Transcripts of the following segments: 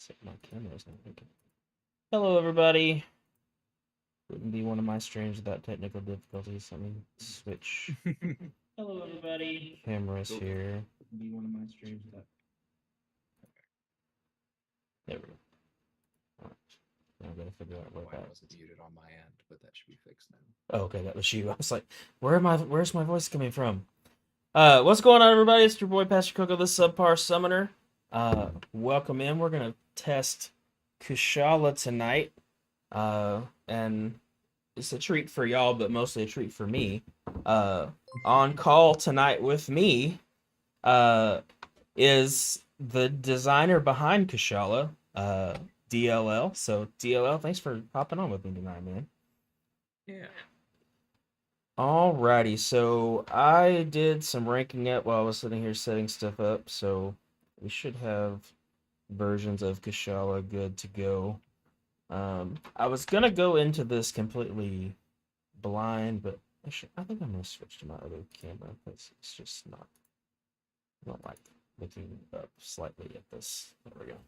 Except my camera's not working. Hello, everybody. Wouldn't be one of my streams without technical difficulties. Let me switch Hello, everybody. cameras here. Wouldn't be one of my streams without. There we go. All right. Now I gotta figure out where Mine that. wasn't muted on my end, but that should be fixed now. Oh, okay, that was you. I was like, where's my voice coming from? What's going on, everybody? It's your boy Pastor Coco, the Subpar Summoner. Welcome in. We're gonna test Kushala tonight. And it's a treat for y'all, but mostly a treat for me. On call tonight with me is the designer behind Kushala, DLL. So DLL, thanks for hopping on with me tonight, man. Yeah. Alrighty, so I did some ranking up while I was sitting here setting stuff up, so we should have versions of Kushala good to go. I was gonna go into this completely blind, but I think I'm gonna switch to my other camera because it's just not. I don't like looking up slightly at this. There we go.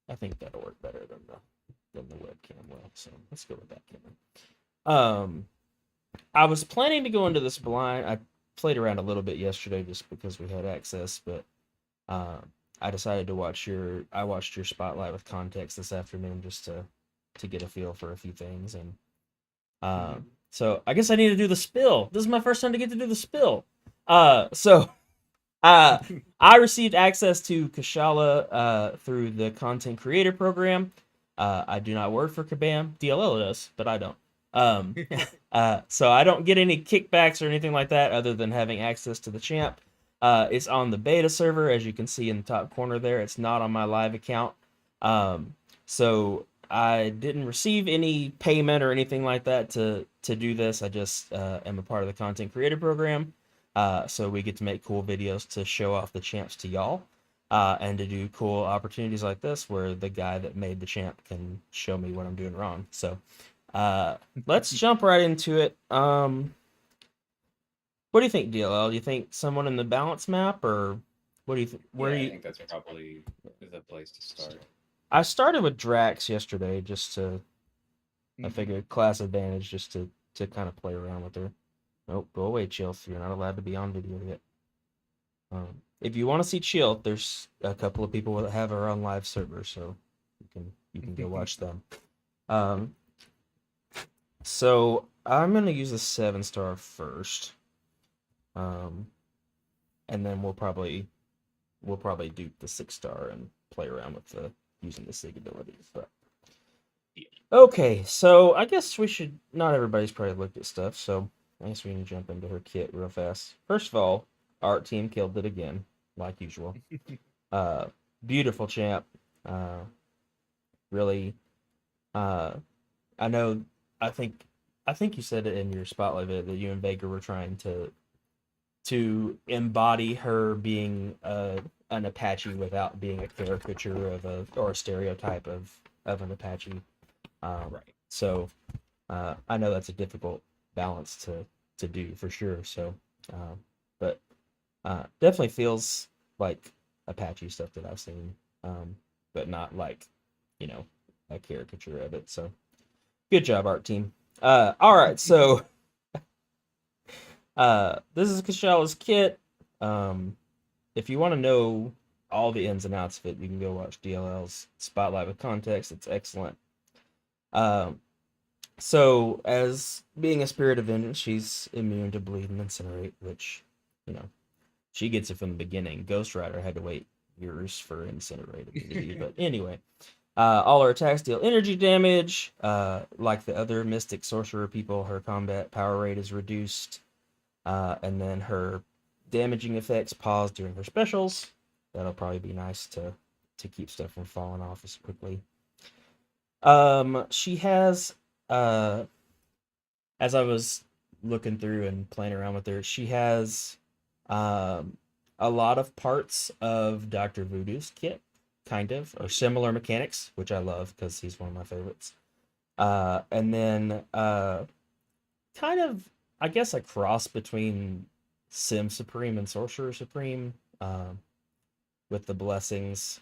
I think that'll work better than the webcam will. So let's go with that camera. I was planning to go into this blind. I played around a little bit yesterday just because we had access, but I decided to watch I watched your spotlight with context this afternoon just to get a feel for a few things, and so I guess I need to do the spill. This is my first time to get to do the spill. So I received access to Kushala through the content creator program. I do not work for Kabam. DLL does, but I don't. So I don't get any kickbacks or anything like that other than having access to the champ. It's on the beta server, as you can see in the top corner there. It's not on my live account. So I didn't receive any payment or anything like that to do this. I just am a part of the content creator program. So we get to make cool videos to show off the champs to y'all. And to do cool opportunities like this where the guy that made the champ can show me what I'm doing wrong. So let's jump right into it. What do you think, DLL? Do you think someone in the balance map, or what do you think? I think that's probably the place to start. I started with Drax yesterday just to. I figured class advantage just to kind of play around with her. Nope, go away, Chilth. You're not allowed to be on video yet. If you want to see Chilth, there's a couple of people that have her on live server, so you can go watch them. So I'm gonna use a 7-star first. And then we'll probably dupe the 6-star and play around with using the SIG abilities. But okay, so I guess we should. Not everybody's probably looked at stuff, so I guess we can jump into her kit real fast. First of all, art team killed it again, like usual. Beautiful champ. Really. I know. I think you said it in your spotlight vid that you and Vega were trying to embody her being an Apache without being a caricature or a stereotype of an Apache. Right. So I know that's a difficult balance to do for sure. So, but definitely feels like Apache stuff that I've seen, but not like a caricature of it. So good job, art team. All right, so. This is Kushala's kit. If you want to know all the ins and outs of it, you can go watch DLL's Spotlight with Context. It's excellent. So as being a spirit of vengeance, she's immune to bleed and incinerate, which, she gets it from the beginning. Ghost Rider had to wait years for incinerate ability, but anyway. All her attacks deal energy damage. Like the other Mystic Sorcerer people, her combat power rate is reduced. And then her damaging effects pause during her specials. That'll probably be nice to keep stuff from falling off as quickly. She has, as I was looking through and playing around with her, she has a lot of parts of Dr. Voodoo's kit, kind of, or similar mechanics, which I love because he's one of my favorites. And then kind of, I guess, a cross between Sim Supreme and Sorcerer Supreme, with the blessings.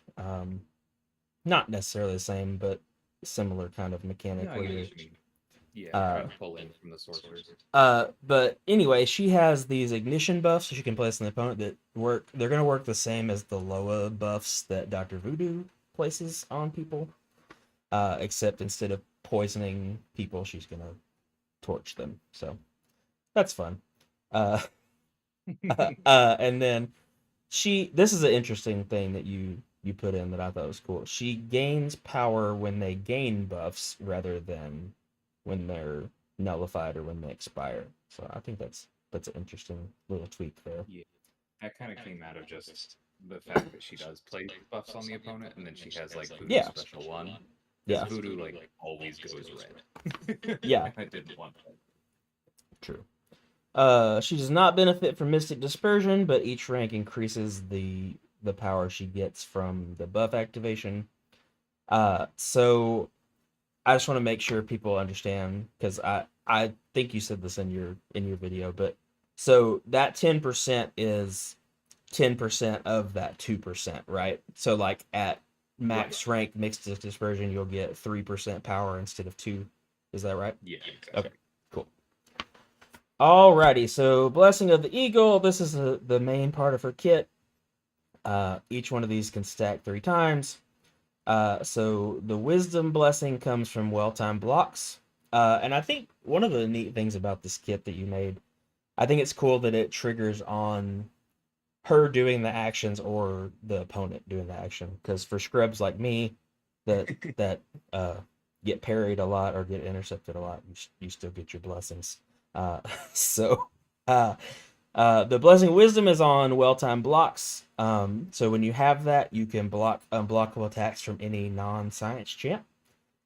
not necessarily the same, but similar kind of mechanic. No, I where get you're- what you mean. Yeah, Uh, trying to pull in from the sorcerers. But anyway, she has these ignition buffs she can place on the opponent that work. They're gonna work the same as the Loa buffs that Doctor Voodoo places on people. Except instead of poisoning people, she's gonna torch them. So that's fun. Uh, and then this is an interesting thing that you put in that I thought was cool. She gains power when they gain buffs rather than when they're nullified or when they expire. So I think that's an interesting little tweak there. Yeah, that kind of came out of just the fact that she does play buffs on the opponent, and then she has like Voodoo Yeah. Special 1. Because Yeah. Voodoo like always goes red. Yeah. I didn't want that. True. She does not benefit from Mystic Dispersion, but each rank increases the power she gets from the buff activation. So I just want to make sure people understand because I think you said this in your video, but so that 10% is 10% of that 2%, right? So like at max rank mixed dispersion, you'll get 3% power instead of 2. Is that right? Yeah, exactly. Okay, cool. Alrighty, so Blessing of the Eagle. This is the main part of her kit. Each one of these can stack 3 times. So the Wisdom Blessing comes from well-timed blocks. And I think one of the neat things about this kit that you made, I think it's cool that it triggers on her doing the actions or the opponent doing the action. Because for scrubs like me, that get parried a lot or get intercepted a lot, you still get your blessings. So the Blessing of Wisdom is on well-timed blocks. So when you have that, you can block unblockable attacks from any non-science champ.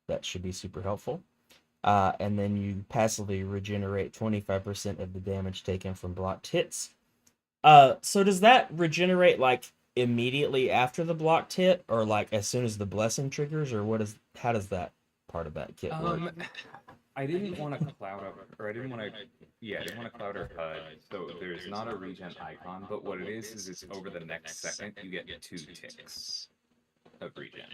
That should be super helpful. And then you passively regenerate 25% of the damage taken from blocked hits. So does that regenerate like immediately after the blocked hit, or like as soon as the blessing triggers, or how does that part of that kit work? I didn't want to cloud up, or I didn't want to, yeah, I didn't want to cloud her HUD. So there's not a regen icon, but what it is it's over the next second you get 2 ticks of regen.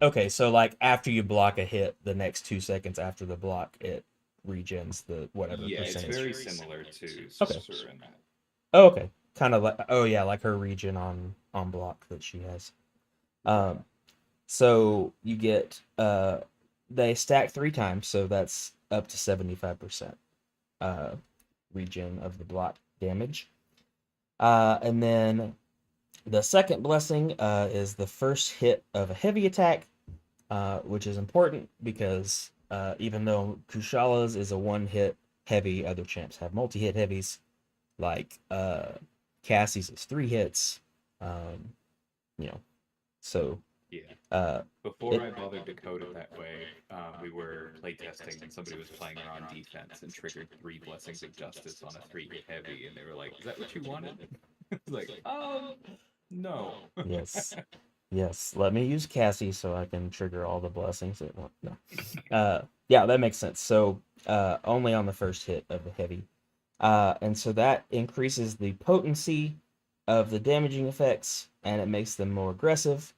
Okay, so like after you block a hit, the next 2 seconds after the block, it regens the whatever Yeah, percentage. it's very similar to Okay. Sorcerer in that. Oh, okay. Kind of like like her regen on block that she has. So you get they stack 3 times, so that's up to 75% regen of the block damage. And then the second blessing is the first hit of a heavy attack, which is important because even though Kushala's is a 1-hit heavy, other champs have multi-hit heavies. Like Cassie's is 3 hits. So yeah. Before I bothered to code it that way, we were playtesting and somebody was playing her on defense and triggered 3 Blessings of Justice on a 3-hit heavy, and they were like, "Is that what you wanted?" I was like, no. yes. Let me use Cassie so I can trigger all the blessings at once. No. Yeah, that makes sense. So only on the first hit of the heavy. And so that increases the potency of the damaging effects, and it makes them more aggressive.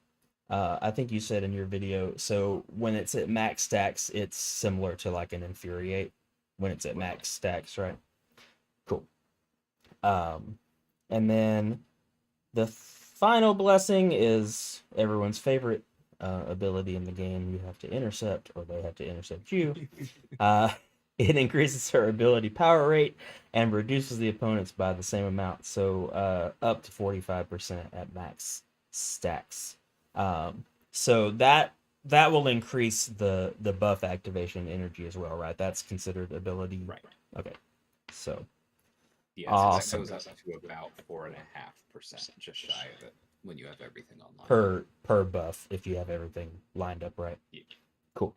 I think you said in your video, so when it's at max stacks, it's similar to like an Infuriate when it's at max stacks, right? Cool. And then the final blessing is everyone's favorite ability in the game. You have to intercept, or they have to intercept you. It increases her ability power rate and reduces the opponents by the same amount, so up to 45% at max stacks. So that will increase the buff activation energy as well, right? That's considered ability. Right. Okay. So yeah, awesome. So that goes up to about 4.5%, just shy of it when you have everything online. Per buff if you have everything lined up right. Yeah. Cool.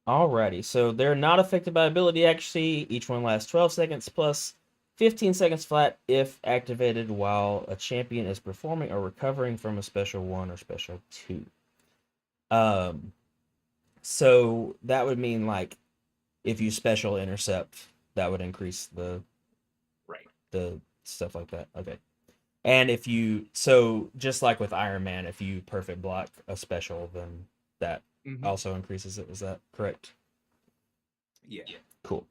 Alrighty, so they're not affected by ability accuracy. Each one lasts 12 seconds plus 15 seconds flat if activated while a champion is performing or recovering from a special 1 or special 2. So that would mean like if you special intercept, that would increase the stuff like that. Okay. And if you just like with Iron Man, if you perfect block a special, then that Mhm. also increases it. Is that correct? Yeah. Cool.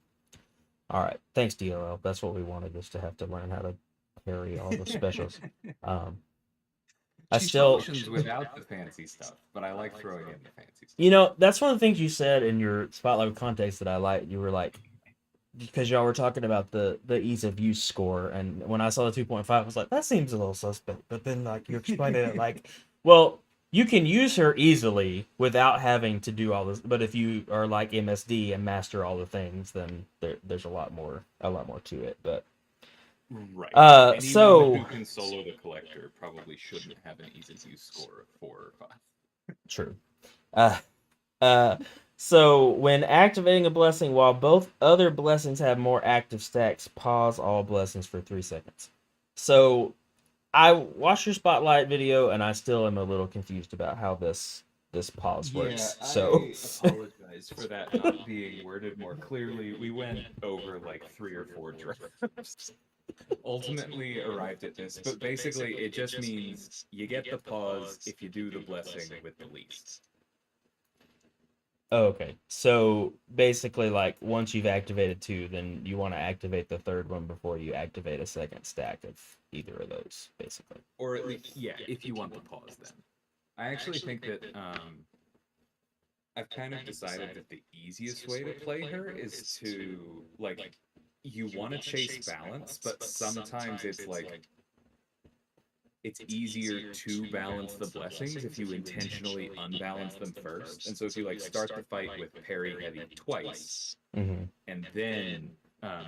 All right. Thanks, DLL. That's what we wanted, is to have to learn how to parry all the specials. Um, I She still, functions without the fancy stuff, but I like throwing in the fancy stuff. you know, that's one of the things you said in your spotlight with context that I like. You were like, because y'all were talking about the ease of use score, and when I saw the 2.5, I was like, that seems a little suspect. But then like you're explaining it like, well, you can use her easily without having to do all this. But if you are like MSD and master all the things, then there's a lot more to it. But Right. Anyone so who can solo the collector probably shouldn't have an ease of use score of 4 or 5. true. Uh, Uh, so when activating a blessing, while both other blessings have more active stacks, pause all blessings for 3 seconds. So I watched your spotlight video, and I still am a little confused about how this pause works. So I apologize for that not being worded more clearly. We went over like 3 or 4 drafts. Ultimately arrived at this, but basically it just means you get the pause if you do the blessing with the least. oh, okay. So basically, like once you've activated two, then you want to activate the third one before you activate a second stack of either of those, basically. Or at least, yeah, if you want the pause then. I actually think that I've kind of decided that the easiest way to play her is to like you want to chase balance, but sometimes it's like it's easier to balance the blessings if you intentionally unbalance them first. And so if you like start the fight with parry heavy twice Mm-hmm. and then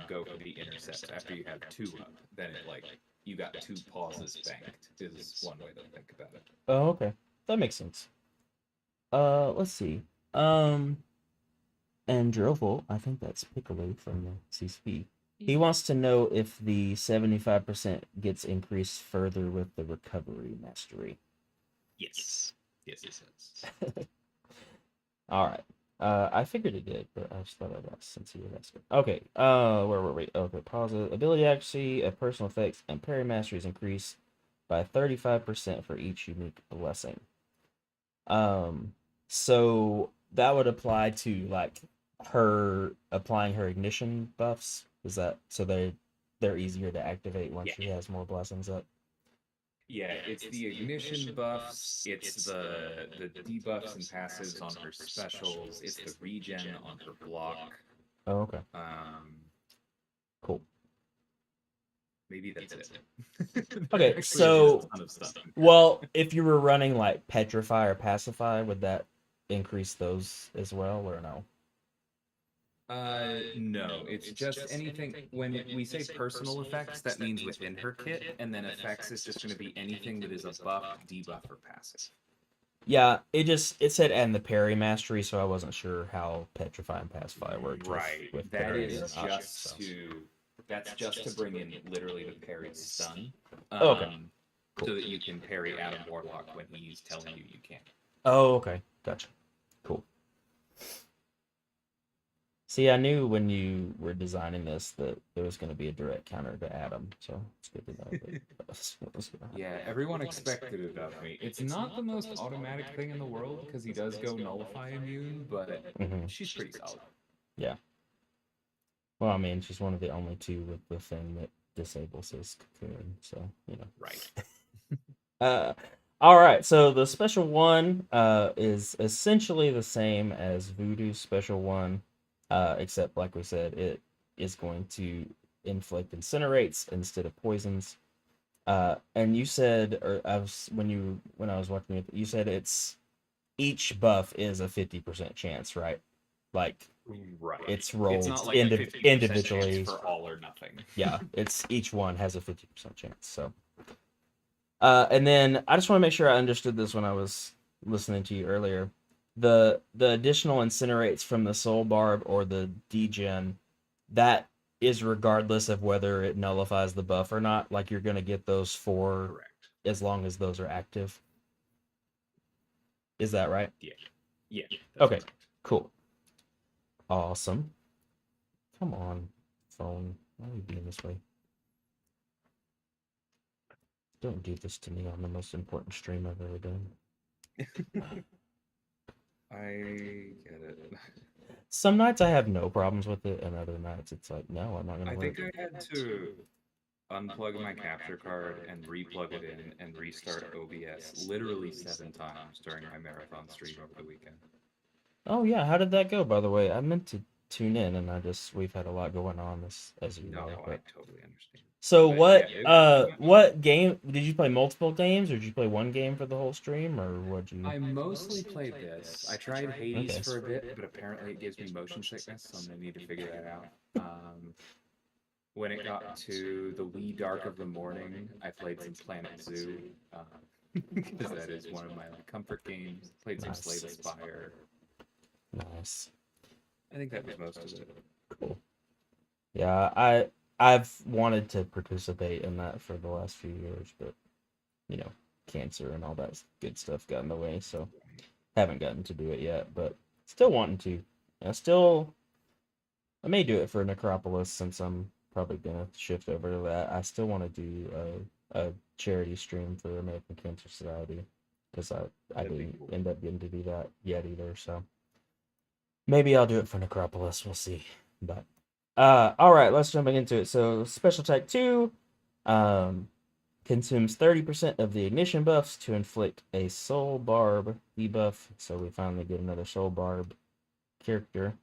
go for the intercepts after you have 2 up, then it like you got 2 pauses banked is one way to think about it. Oh, okay. That makes sense. Let's see. And Drillful, I think that's Piccolo from the CCP. He wants to know if the 75% gets increased further with the recovery mastery. Yes. Yes, it does. All right. I figured it did, but I just thought I'd ask since you were asking. Okay. Where were we? Okay. Pause. Ability accuracy, personal effects, and parry mastery is increased by 35% for each unique blessing. So that would apply to like her applying her ignition buffs. Is that so they're easier to activate once Yeah. she has more blessings up? Yeah, it's the ignition buffs, it's the debuffs and passives on her specials, it's the regen on her block. Oh, okay. Um, Cool. maybe that's it. Okay, Actually, so a ton of stuff. well, if you were running like petrify or pacify, would that increase those as well or no? No, it's just anything. When we say personal effects, that means within her kit, and then effects is just going to be anything that is a buff, debuff, or passive. Yeah, it said and the parry mastery, so I wasn't sure how petrify and pacify worked Right. with That parry is or not, just so. to. That's just to bring in literally the parry stun. Oh, okay. Cool. So that you can parry Adam Warlock when he's telling you can't. Oh, okay. Gotcha. Cool. See, I knew when you were designing this that there was going to be a direct counter to Adam, so it's good to know that was what was going to Yeah, happen. everyone expected it of me. It's not the most automatic thing in the world because he does go nullify immune, but Mhm. she's pretty solid. Yeah. Well, I mean, she's one of the only two with the thing that disables his cocoon, so, you know. Right. Uh, all right, so the special one is essentially the same as Voodoo's special one, except like we said, it is going to inflict incinerates instead of poisons. And you said, or I was when I was watching it, you said it's each buff is a 50% chance, right? Like Right. it's rolled It's not like a 50% individually. chance for all or nothing. Yeah, it's each one has a 50% chance. So. And then I just want to make sure I understood this when I was listening to you earlier. The additional incinerates from the soul barb or the degen, that is regardless of whether it nullifies the buff or not. Like you're gonna get those four Correct. as long as those are active. Is that right? Yeah. Yeah. Okay. Correct. Cool. Awesome. Come on, phone. Why are you being this way? Don't do this to me on the most important stream I've ever done. I get it. Some nights I have no problems with it, and other nights it's like, no, I'm not gonna I work. think I had to unplug my capture card and replug it in and restart OBS literally 7 times during my marathon stream over the weekend. Oh yeah, how did that go, by the way? I meant to tune in, and we've had a lot going on, as you No, know. I But totally understand. so But yeah, what game did you play? Multiple games, or did you play one game for the whole stream, or what you? I mostly played this. I tried Hades Okay. for a bit, but apparently it gives me motion sickness, so I'm gonna need to figure that out. When it got to the wee dark of the morning, I played some Planet Zoo, because that is one of my comfort games. Played some Slay the Spire. Nice. I think that was most of it. Cool. Yeah, I've wanted to participate in that for the last few years, but you know, cancer and all that good stuff got in the way, so haven't gotten to do it yet, but still wanting to. I may do it for Necropolis since I'm probably gonna shift over to that. I still want to do a charity stream for American Cancer Society because I That'd be didn't cool. end up getting to do that yet either. So maybe I'll do it for Necropolis. We'll see. But all right, let's jump into it. So Special Attack 2 um, consumes 30% of the ignition buffs to inflict a Soul Barb debuff. So we finally get another Soul Barb character.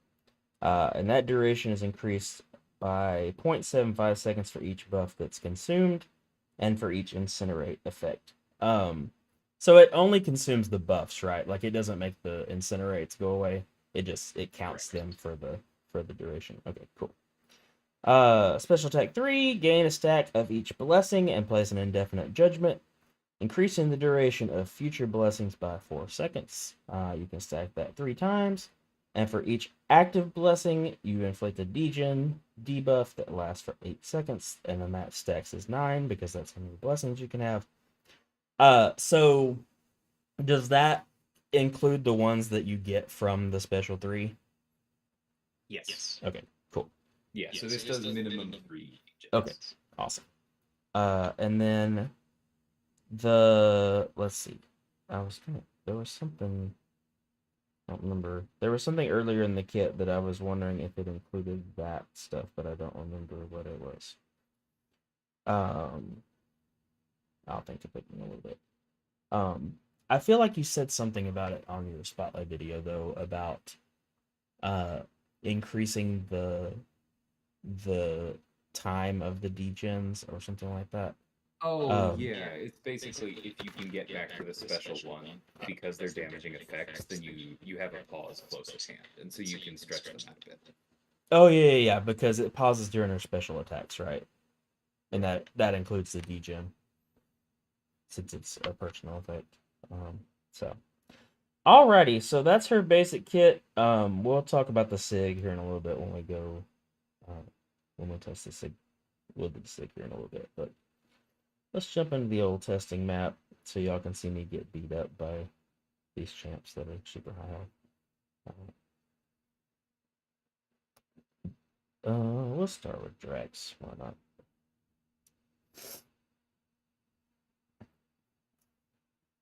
And that duration is increased by 0.75 seconds for each buff that's consumed and for each incinerate effect. So it only consumes the buffs, right? Like it doesn't make the incinerates go away. It counts them for the duration. Okay, cool. Special attack 3, gain a stack of each blessing and place an indefinite judgment, increasing the duration of future blessings by 4 seconds. You can stack that 3 times. And for each active blessing, you inflict a degen debuff that lasts for 8 seconds, and then that stacks as 9 because that's how many blessings you can have. So does that include the ones that you get from the special 3? Yes. Okay, cool. Yeah, so this does minimum 3. Okay, awesome. And then let's see. There was something, I don't remember. There was something earlier in the kit that I was wondering if it included that stuff, but I don't remember what it was. I'll think of it in a little bit. I feel like you said something about it on your spotlight video though about increasing the time of the degens or something like that. Oh, yeah, it's basically if you can get back to the special one because they're damaging effects, then you have a pause close at hand, and so you can stretch them out a bit. Oh yeah, because it pauses during her special attacks, right? And that includes the degen since it's a personal effect. So alrighty, so that's her basic kit. We'll talk about the SIG here in a little bit when we go when we test the SIG. We'll do the SIG here in a little bit, but let's jump into the old testing map so y'all can see me get beat up by these champs that are super high health. We'll start with Drax. Why not?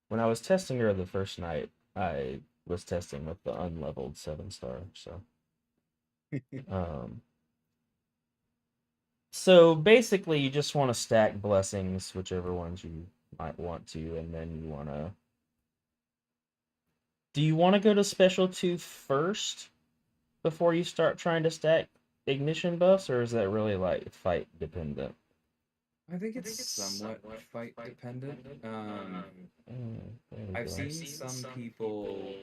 When I was testing her the first night, I was testing with the unleveled 7-star. Um, so basically, you just want to stack blessings, whichever ones you might want to, and then you want to. Do you want to go to special 2 first before you start trying to stack ignition buffs, or is that really like fight dependent? I think it's somewhat fight dependent. There we I've go. seen some people.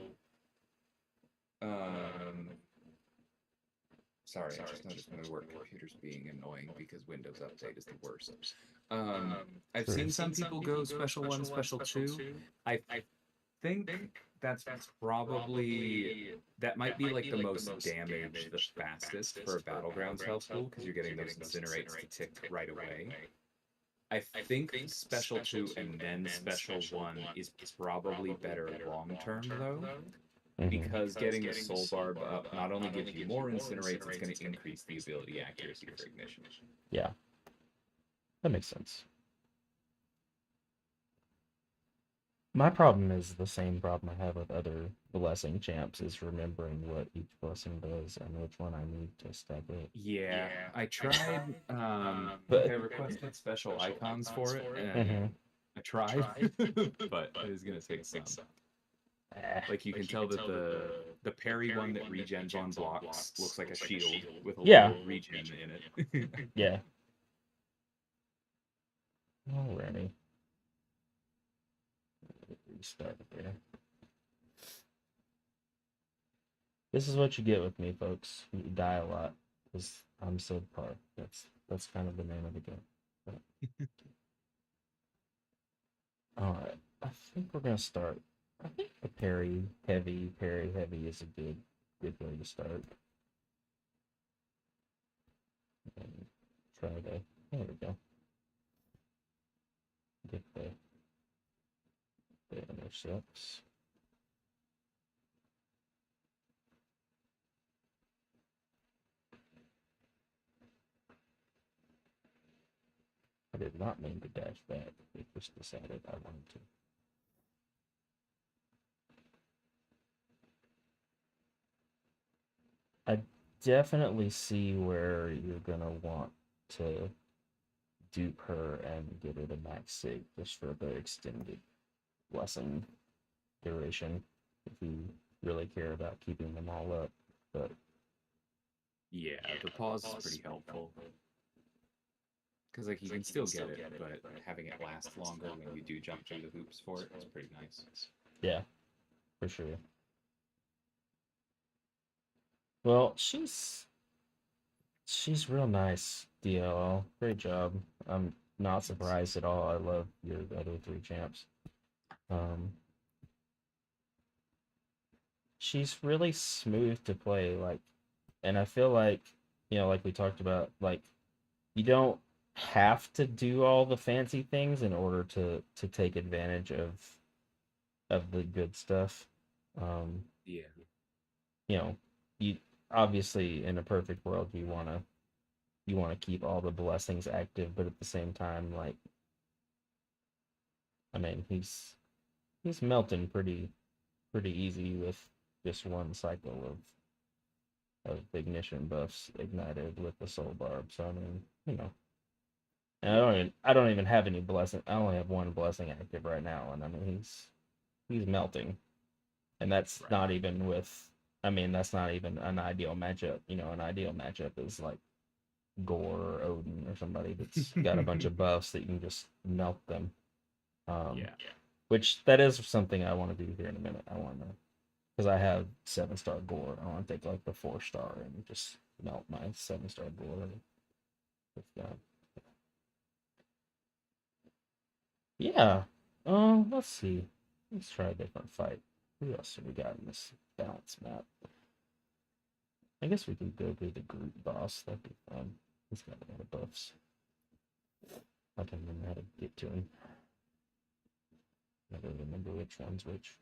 Sorry, I just noticed my work computer's being annoying because Windows Update is the worst. I've seen some people go special 1, special 2. I think that's probably that might be like the most damage the fastest for a battlegrounds health pool because you're getting those incinerates to tick right away. I think special 2 and then special 1 is probably better long term though, because getting the soul barb up not only gives you more incinerates, it's going to increase the ability accuracy for ignition. Yeah, that makes sense. My problem is the same problem I have with other blessing champs is remembering what each blessing does and which one I need to stack it. Yeah, I tried. But I requested special icons for it, and mhm. I tried, but it is gonna take some. Ah, Like you can tell that the parry one that regens on blocks looks like a shield with a yeah, little regen in it. yeah. Alrighty. Restart there. This is what you get with me, folks. You die a lot because I'm subpar. That's kind of the name of the game. But, all right, I think we're gonna start. I think the parry heavy is a good way to start. And try to. There we go. Get the intercepts. I did not mean to dash back. It just decided I wanted to. I definitely see where you're gonna want to dupe her and get her to max sig just for the extended blessing duration if you really care about keeping them all up. But Yeah, the pause is pretty helpful because like you can still get it, but having it last longer when you do jump through the hoops for it is pretty nice. yeah, for sure. Well, she's real nice, DLL. Great job. I'm not surprised at all. I love your other three champs. Um, she's really smooth to play, like, and I feel like, like we talked about, like, you don't have to do all the fancy things in order to take advantage of the good stuff. Um, Yeah. you know, you obviously in a perfect world you want to keep all the blessings active, but at the same time, like, I mean, he's melting pretty easy with just one cycle of ignition buffs ignited with the soul barb. So I mean, and I don't even have any blessing. I only have one blessing active right now, and I mean he's melting, and that's Right. not even with. I mean, that's not even an ideal matchup. An ideal matchup is like Gore or Odin or somebody that's got a bunch of buffs that you can just melt them. Yeah. Which that is something I want to do here in a minute. I want to, because I have 7-star Gore. I want to take like the 4-star and just melt my 7-star Gore with that. Yeah. Let's see. Let's try a different fight. Who else have we got in this balance map? I guess we can go do the group boss. That'd be fun. He's got a lot of buffs. I don't even know how to get to him. I don't remember which one's which.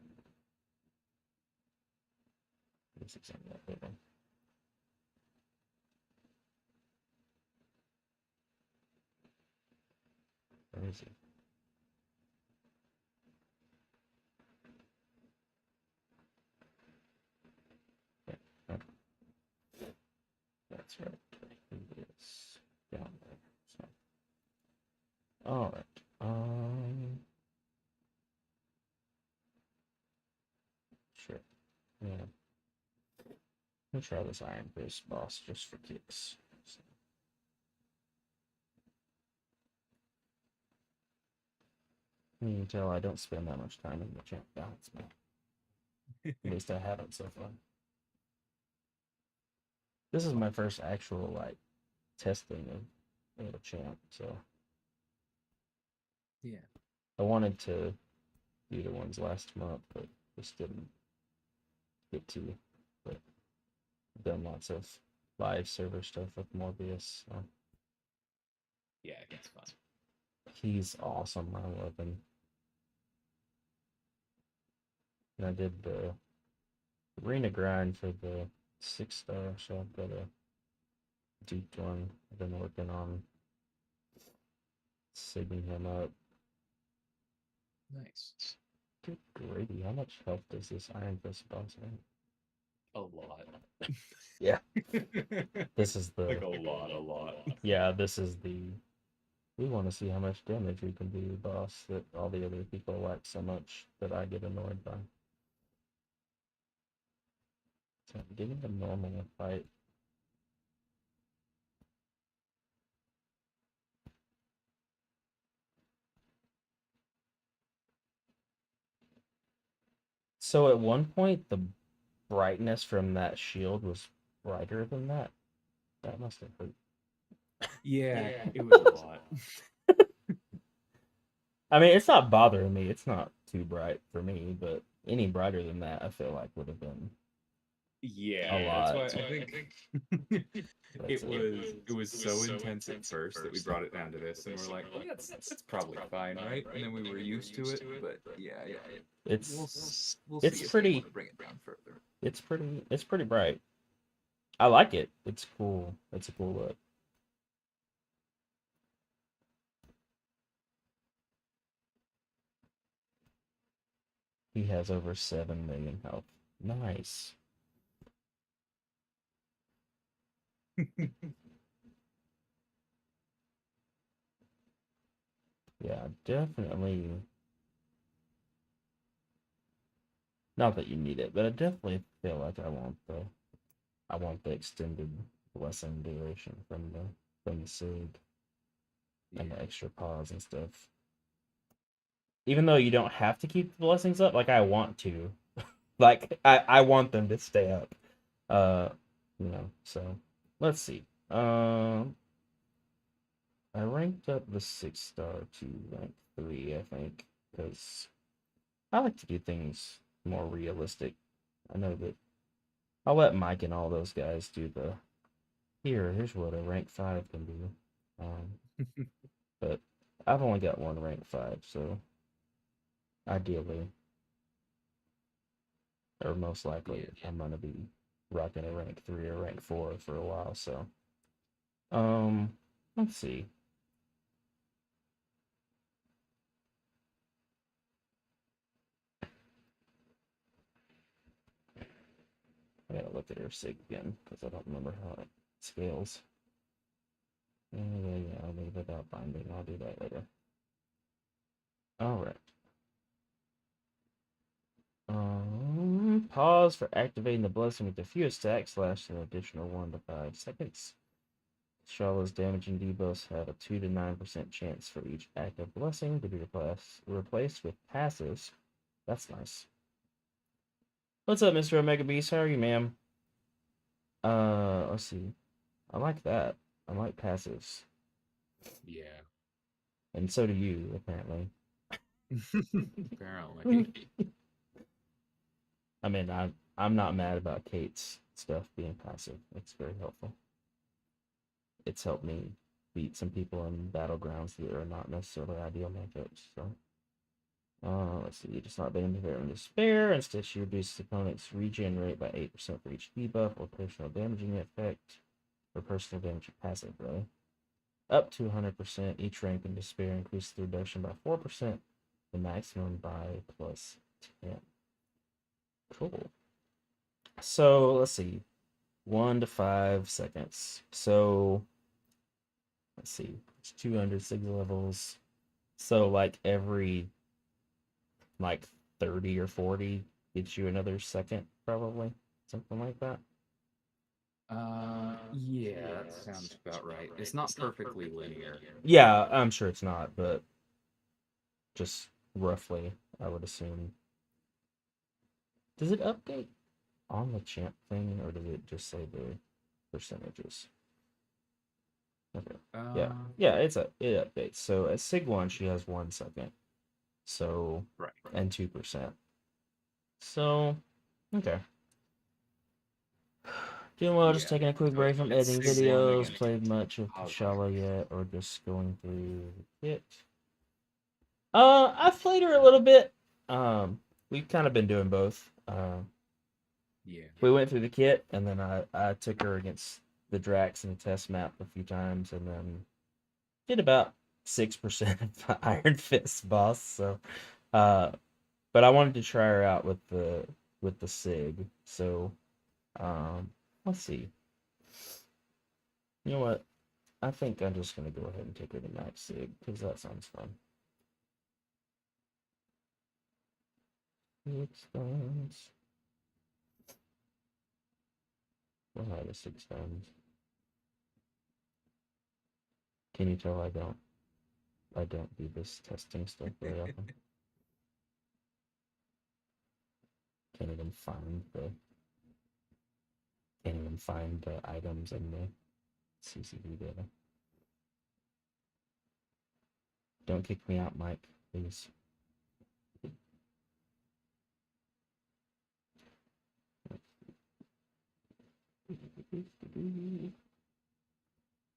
This is on that one. Where is he? Yeah, okay. That's right. He is down there. So, all right. Sure. Yeah. We'll try this Iron Fist boss just for kicks. So, you can tell I don't spend that much time in the champ balance map. At least I haven't so far. This is my first actual like testing of a champ, so Yeah. I wanted to do the ones last month, but just didn't get to. But I've done lots of live server stuff with Morbius. So Yeah, it's fun. he's awesome. I love him. And I did the arena grind for the 6-star, so I've got a duped one. I've been working on sigging him up. Nice. Good gravy. How much health does this Iron Fist boss have? A lot. Yeah. This is like the a lot. yeah, this is the we want to see how much damage we can do, boss, that all the other people like so much that I get annoyed by. So I'm giving them normal a fight. So at one point the brightness from that shield was brighter than that. That must have hurt. Yeah, it was a lot. I mean, it's not bothering me. It's not too bright for me, but any brighter than that, I feel like would have been Yeah, a that's lot. why I think it was so intense at first that we brought it down to this, and we're like, yeah, that's probably fine, right? And then we were used to it, but yeah, we'll It's see if they pretty want to bring it down further. it's pretty bright. I like it. It's cool. It's a cool look. He has over 7 million health. Nice. Yeah, definitely. Not that you need it, but I definitely feel like I want the extended blessing duration from the Sig and the extra pause and stuff. Even though you don't have to keep the blessings up, like I want to. Like I want them to stay up. So let's see. I ranked up the 6-star to rank 3, I think, because I like to do things more realistic. I know that I'll let Mike and all those guys do the here's what a rank 5 can do. But I've only got one rank 5, so ideally, or most likely, I'm gonna be rocking a rank 3 or rank 4 for a while. So, let's see. I gotta look at her sig again because I don't remember how it scales. Yeah, I'll leave it without binding. I'll do that later. All right. Pause for activating the blessing with a few attacks lasts an additional 1 to 5 seconds. Shala's damaging debuffs have a 2 to 9% chance for each active blessing to be replaced with passives. That's nice. What's up, Mr. Omega Beast? How are you, ma'am? Let's see. I like that. I like passives. Yeah. And so do you, apparently. Apparently. I mean, I'm not mad about Kate's stuff being passive. It's very helpful. It's helped me beat some people in battlegrounds that are not necessarily ideal matchups. So, let's see. Just not being fair and despair. Instead, she reduces opponent's regen rate by 8% for each debuff or personal damaging effect, or personal damage passive, really. Up to 100%. Each rank in despair increases the reduction by 4%, the maximum by plus 10. Cool. So let's see. 1 to 5 seconds. So let's see. It's 200 sig levels. So like every like 30 or 40 gives you another second, probably. Something like that. Yeah, that sounds about right. It's not perfectly linear. Yeah, I'm sure it's not, but just roughly, I would assume. Does it update on the champ thing, or does it just say the percentages? Okay. Yeah. Yeah, it updates. So at Sig 1, she has 1 second. So, Right. and 2%. So, okay. Doing well, just taking a quick break from editing videos. Played much of Kushala yet, or just going through the kit? I've played her a little bit. We've kind of been doing both. Yeah. We went through the kit, and then I took her against the Drax in the test map a few times, and then did about 6% of the Iron Fist boss. So, uh, but I wanted to try her out with the Sig. So, let's see. You know what? I think I'm just gonna go ahead and take her to Max Sig because that sounds fun. 6 guns. What are the 6 guns? Can you tell I don't do this testing stuff very often. Can't even find the items in the CCD data. Don't kick me out, Mike, please. You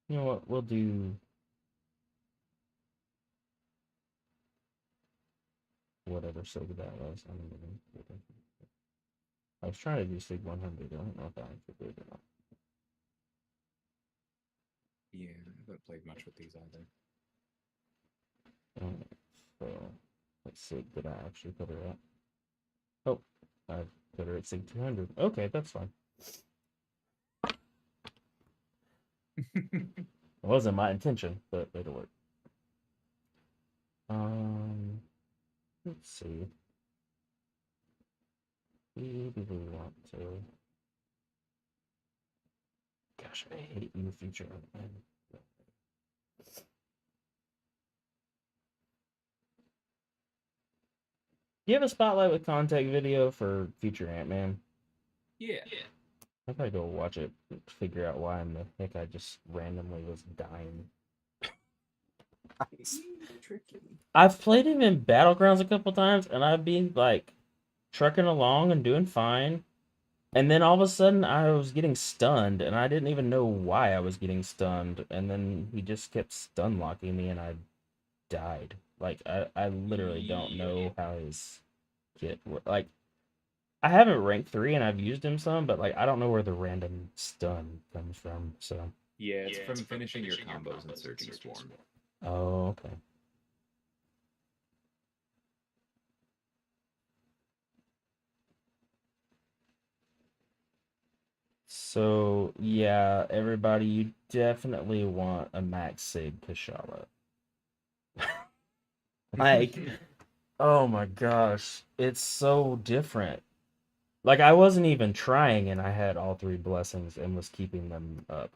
know what? We'll do whatever Sig that was. I don't even. I was trying to do Sig 100. I don't know if I actually did or not. Yeah, I haven't played much with these either. So, what Sig did I actually put her at? Oh, I put her at Sig 200. Okay, that's fine. It wasn't my intention, but it'll work. Let's see. Who do we want to? Gosh, I hate you, Future Ant-Man. Do you have a spotlight with contact video for Future Ant-Man? Yeah. I gotta go watch it, figure out why in the heck I just randomly was dying. Tricky. I've played him in Battlegrounds a couple times, and I've been like trucking along and doing fine. And then all of a sudden, I was getting stunned, and I didn't even know why I was getting stunned. And then he just kept stun locking me, and I died. Like I literally don't know how his kit like. I haven't ranked 3, and I've used him some, but like I don't know where the random stun comes from. So. Yeah, it's from finishing your combos in Surging Swarm. Oh, okay. So yeah, everybody, you definitely want a Max Sig Kushala. Like, oh my gosh, it's so different. Like I wasn't even trying, and I had all 3 blessings and was keeping them up.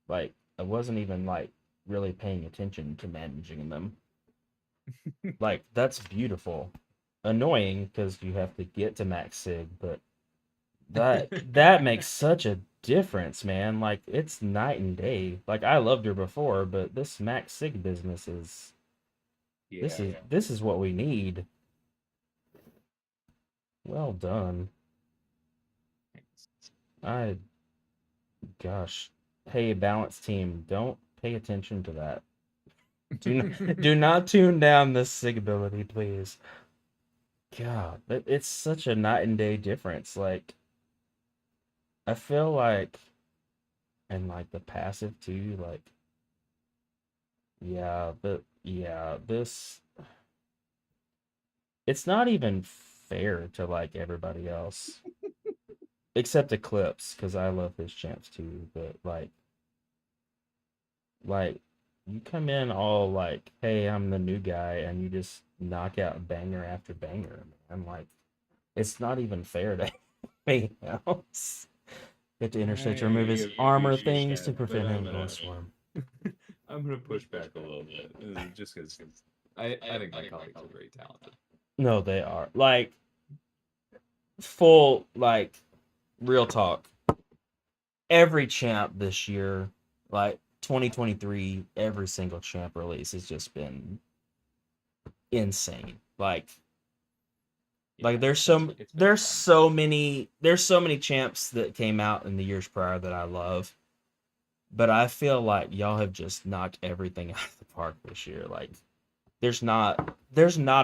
Like I wasn't even like really paying attention to managing them. Like that's beautiful. Annoying because you have to get to Max Sig, but that makes such a difference, man. Like it's night and day. Like I loved her before, but this Max Sig business is Yeah. this is what we need. Well done. I gosh. Hey, balance team, don't pay attention to that. Do not tune down this Sig ability, please. God, it's such a night and day difference. Like I feel like, and like the passive too, like yeah, but yeah, this it's not even fair to like everybody else except Eclipse because I love his champs too. But like you come in all like, hey, I'm the new guy, and you just knock out banger after banger. I'm like, it's not even fair to anything else. Get to intersect to remove his armor things to prevent him going swarm. I'm gonna push back a little bit, just because I think my colleagues are very talented. No, they are like full like real talk. Every champ this year, like 2023, every single champ release has just been insane. Like there's so many champs that came out in the years prior that I love, but I feel like y'all have just knocked everything out of the park this year. Like there's not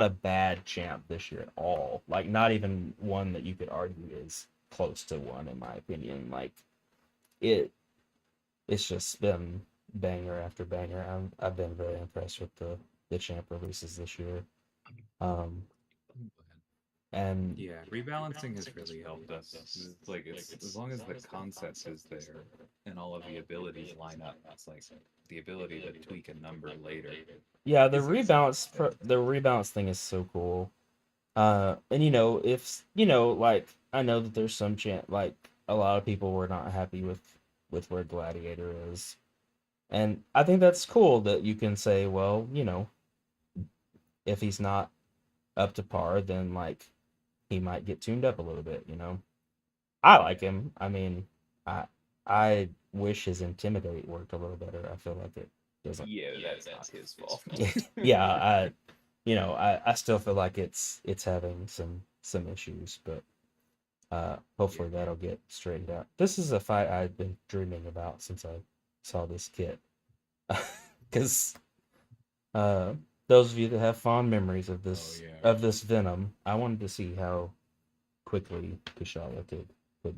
a bad champ this year at all. Like not even one that you could argue is close to one in my opinion. Like it it's just been banger after banger. I've been very impressed with the champ releases this year. Um, And Yeah, rebalancing has really helped us. It's like it's as long as the concept is there and all of the abilities line up, it's like the ability to tweak a number later yeah, is easy. the rebalance thing is so cool. And if like I know that there's some chance, like a lot of people were not happy with where Gladiator is, and I think that's cool that you can say, well, if he's not up to par, then like he might get tuned up a little bit. I like him. I mean, I I wish his intimidate worked a little better. I feel like it doesn't. Yeah, that's not his fault. Yeah, I still feel like it's having some issues, but Yeah. hopefully that'll get straightened out. This is a fight I've been dreaming about since I saw this kit. Because uh, those of you that have fond memories of Oh this yeah. of this venom, I wanted to see how quickly Kushala could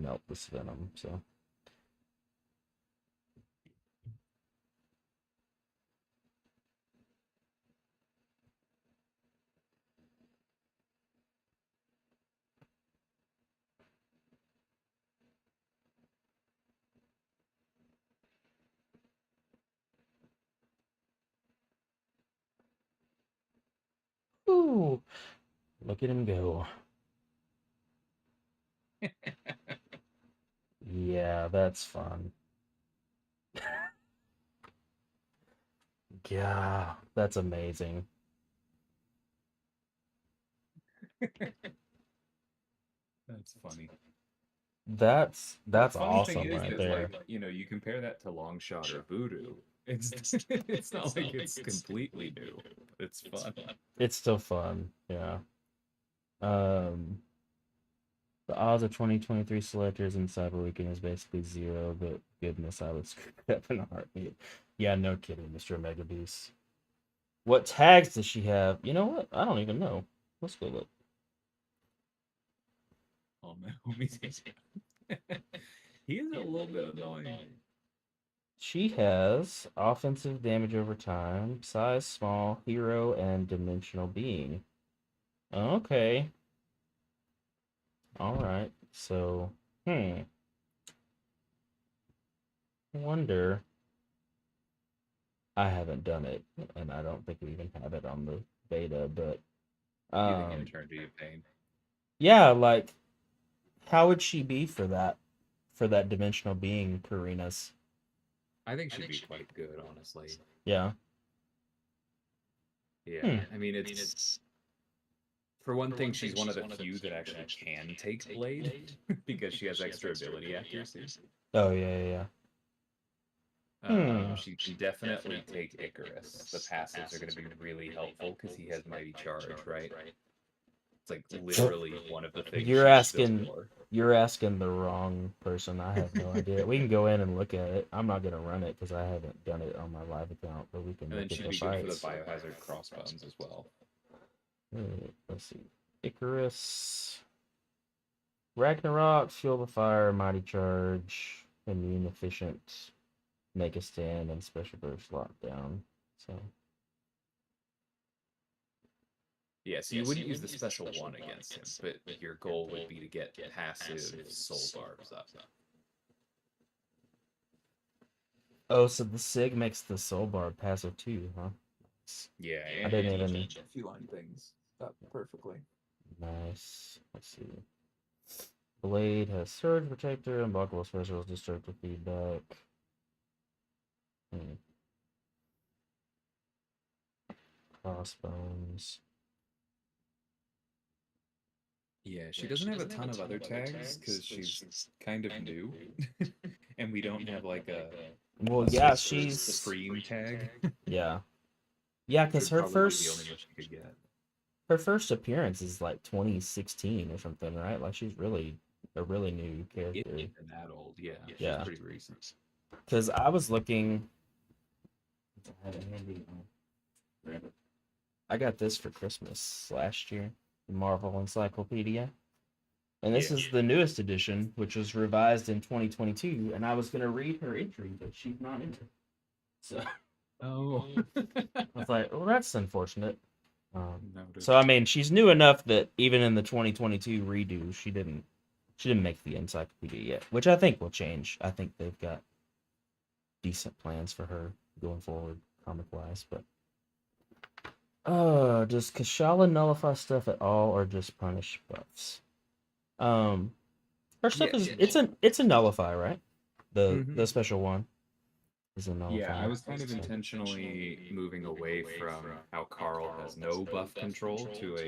melt this venom. So, ooh, look at him go. Yeah, that's fun. Yeah, that's amazing. That's funny. That's The funny thing awesome right is there. like, you compare that to long shot or voodoo. It's it's not like it's completely new, but it's fun. It's still fun. Yeah. Um, the odds of 2023 selectors in Cyber Weekend is basically zero, but goodness, I would screw it up in a heartbeat. Yeah, no kidding, Mr. Mega Beast. What tags does she have? You know what? I don't even know. Let's go look. Oh man, he is a little bit annoying. She has offensive damage over time, size small, hero, and dimensional being. Okay. All right. So, wonder. I haven't done it, and I don't think we even have it on the beta. But You think um, intern do you pain? yeah, like how would she be for that dimensional being, Karina's? I think she'd be quite good, honestly. Yeah. Yeah, Hmm. I mean it's for one thing, she's one of the few that actually can take blade because she has extra ability accuracy. Oh yeah. Hmm. She can definitely take Icarus. The passives are going to be really helpful because he has mighty charge, right? It's like literally one of the things You're she still asking wore. you're asking the wrong person. I have no idea. We can go in and look at it. I'm not gonna run it because I haven't done it on my live account, but we can And then look at she'd the be good for the fights. biohazard crossbones as well. Let's see. Icarus, Ragnarok, Fuel the Fire, Mighty Charge, Immune Efficient, Make a Stand, and Special Burst Lockdown. So Yeah, so you wouldn't use the special one against him, but your goal would be to get passive soul barbs up. oh, so the Sig makes the Soul Bar passive too, huh? Yeah, I and didn't even. defense. If you line things up perfectly. Nice. Let's see. Blade has Surge Protector, Unblockable Specials, Destructive Feedback. Hmm. Crossbones. Yeah, she doesn't have a ton of other tags because she's kind of new, and we don't have like Well, a yeah, Sorcerer she's Supreme tag, yeah, yeah, which because would probably be the only one she could get. her first appearance is like 2016 or something, right? Like she's really a really new It's character. even that old, yeah. She's Yeah, pretty recent. because I was looking. I have it handy. I got this for Christmas last year, the Marvel Encyclopedia. And this Yeah. is the newest edition, which was revised in 2022. And I was going to read her entry, but she's not in it. So Oh. I was like, well, that's unfortunate. Noted. So I mean, she's new enough that even in the 2022 redo, she didn't make the encyclopedia yet, which I think will change. I think they've got decent plans for her going forward, comic wise. But does Kushala nullify stuff at all, or just punish buffs? Her stuff is it's a nullify, right? The special one is a nullify. Yeah, I was kind of intentionally moving away from how Carl has no buff control to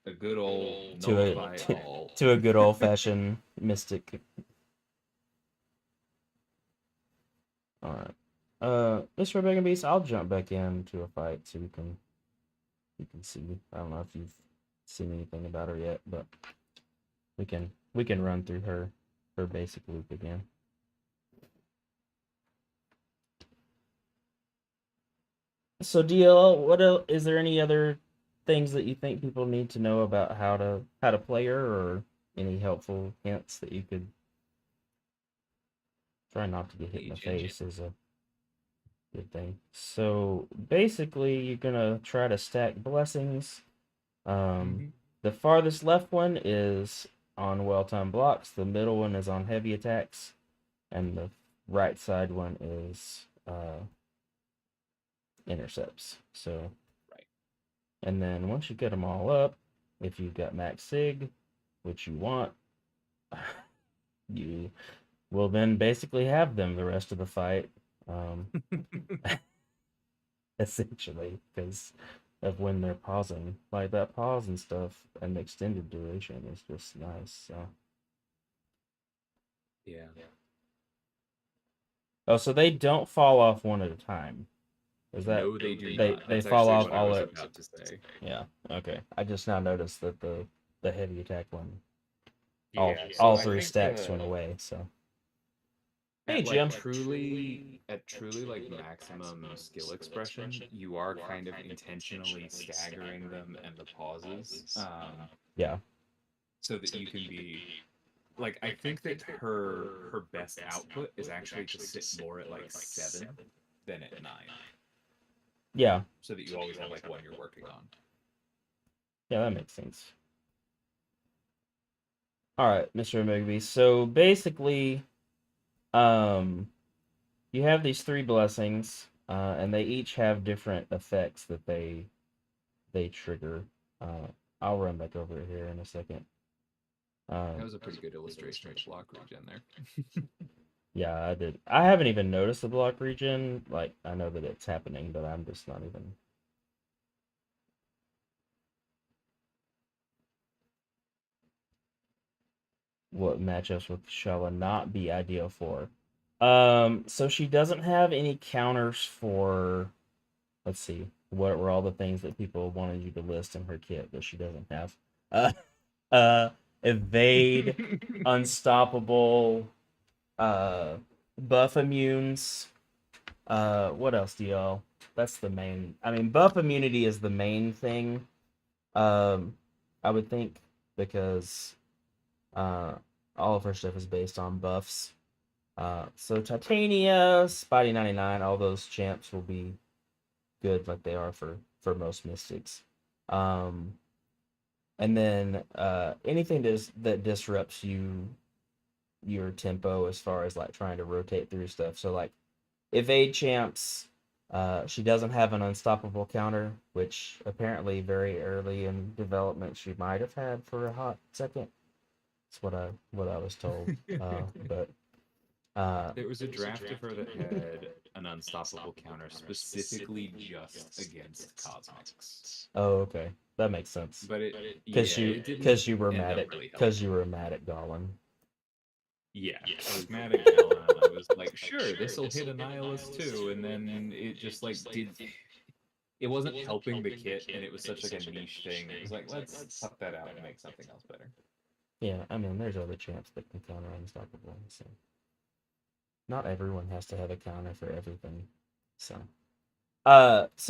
a good old to a nullify all. to a good old fashioned mystic. All right, Mr. Rebecca Beast, I'll jump back into a fight so you can see. I don't know if you've seen anything about her yet, but we can run through her basic loop again. So DL, what else, is there any other things that you think people need to know about how to play her, or any helpful hints that you could try not to get hit in the face is a good thing. So basically you're gonna try to stack blessings. The farthest left one is on well-timed blocks, the middle one is on heavy attacks, and the right side one is intercepts. So Right. And then once you get them all up, if you've got max sig, which you want, you will then basically have them the rest of the fight. Essentially, because of when they're pausing. Like that pause and stuff and the extended duration is just nice. So. Yeah. Oh, so they don't fall off one at a time. Is that No, they do they not. they That's fall actually off what I all was at about to say. Yeah, okay. I just now noticed that the heavy attack one Yeah, so all I three think, stacks went away, so hey at Jim. truly like maximum skill expression, you are kind of intentionally staggering them and the pauses, Yeah. so that you can be like, I think that her best output is actually to sit more at like 7 than at 9, Yeah. so that you always have like one you're working on. Yeah, that makes sense. All right, Mr. Mugby. So basically, you have these three blessings, and they each have different effects that they trigger. Uh, I'll run back over it here in a second. That was a pretty good illustration of the block regen there. Yeah, I did. I haven't even noticed the block regen. Like, I know that it's happening, but I'm just not even. What matchups would Shala not be ideal for? So she doesn't have any counters for. Let's see. What were all the things that people wanted you to list in her kit that she doesn't have? Uh, evade, unstoppable, buff immunes. What else do y'all? That's the main. I mean, buff immunity is the main thing. I would think because uh, all of her stuff is based on buffs. So Titania, Spidey 99, all those champs will be good like they are for most mystics. And then anything that disrupts your tempo as far as like trying to rotate through stuff. So like evade champs, she doesn't have an unstoppable counter, which apparently very early in development she might have had for a hot second. That's what I was told. But There was a draft of her that had an unstoppable counter specifically just against cosmics. oh, okay, that makes sense. But it Because you were end mad up at really because you were mad at Gollum. Yeah, I was mad at Galen, and I was like, sure, this will hit a nihilist too, and then it just like did. It wasn't helping the kit, and it was such like a niche thing. It was like, let's cut that out and make something else better. Yeah, I mean, there's other champs that can counter unstoppable, so not everyone has to have a counter for everything. So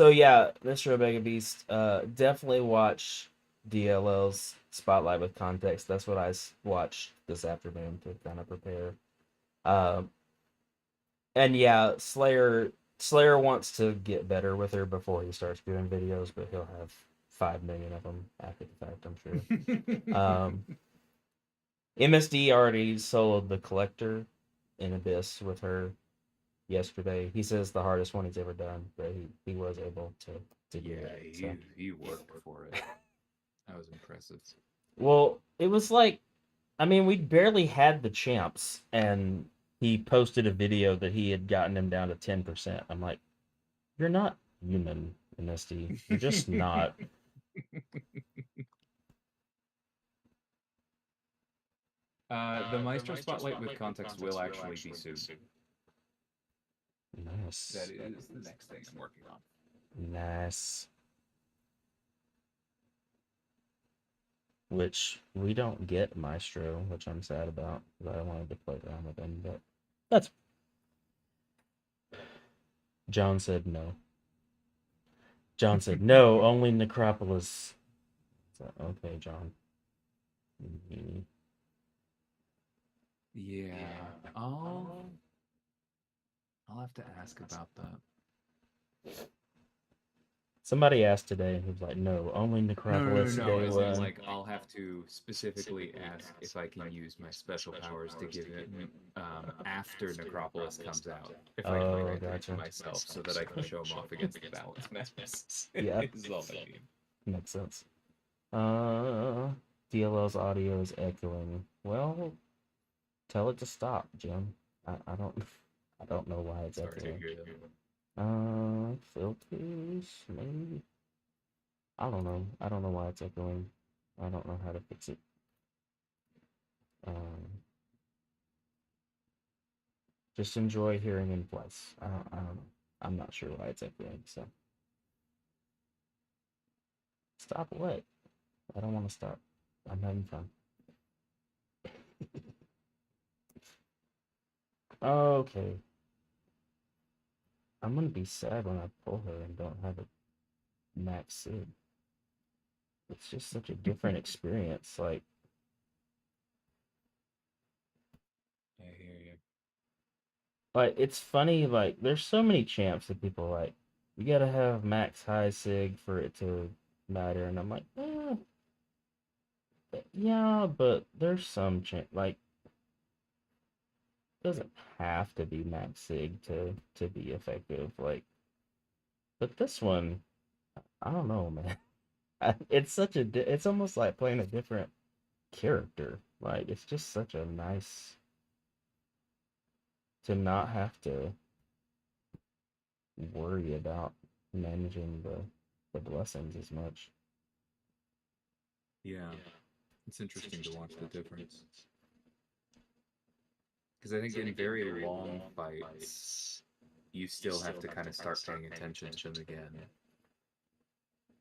yeah, Mr. Omega Beast, definitely watch DLL's Spotlight with context. That's what I watched this afternoon to kind of prepare. Um, and yeah, Slayer wants to get better with her before he starts doing videos, but he'll have 5 million of them after the fact, I'm sure. MSD already soloed the Collector in Abyss with her yesterday. He says the hardest one he's ever done, but he was able to do Yeah, it. So. he worked for it. That was impressive. Well, it was like, I mean, we barely had the champs, and he posted a video that he had gotten him down to 10%. I'm like, you're not human, MSD. You're just not. The Maestro Spotlight with context will actually be soon. Nice. That is the next thing I'm working on. Nice. Which we don't get Maestro, which I'm sad about, because I wanted to play around with him, but that's... John said no. John said, no, only Necropolis. So, okay, John. Yeah, I'll have to ask about that. Somebody asked today, and he was like, no, only Necropolis No. day As in, one. like, I'll have to specifically ask if I can use my special powers to give it after Necropolis comes out. If I can grant it to myself so that I can show them off against the balance maps. Yeah. This is all I need. Makes sense. DLL's audio is echoing. Well, tell it to stop, Jim. I don't know why it's Sorry to echoing. hear that. Filters, maybe. I don't know. I don't know why it's echoing. I don't know how to fix it. Just enjoy hearing in place. I don't know. I'm not sure why it's echoing, so. Stop what? I don't want to stop. I'm having fun. Okay. I'm gonna be sad when I pull her and don't have a max Sig. It's just such a different experience. Like, I hear you. like it's funny. Like, there's so many champs that people like. You gotta have max high Sig for it to matter, and I'm like, yeah, but there's some champ like. Doesn't have to be max Sig to be effective. Like, but this one, I don't know, man. It's such a it's almost like playing a different character. Like, it's just such a nice to not have to worry about managing the blessings as much. Yeah, it's interesting to watch the difference. Because I think in very long fights, you still have to kind of start paying attention to them again.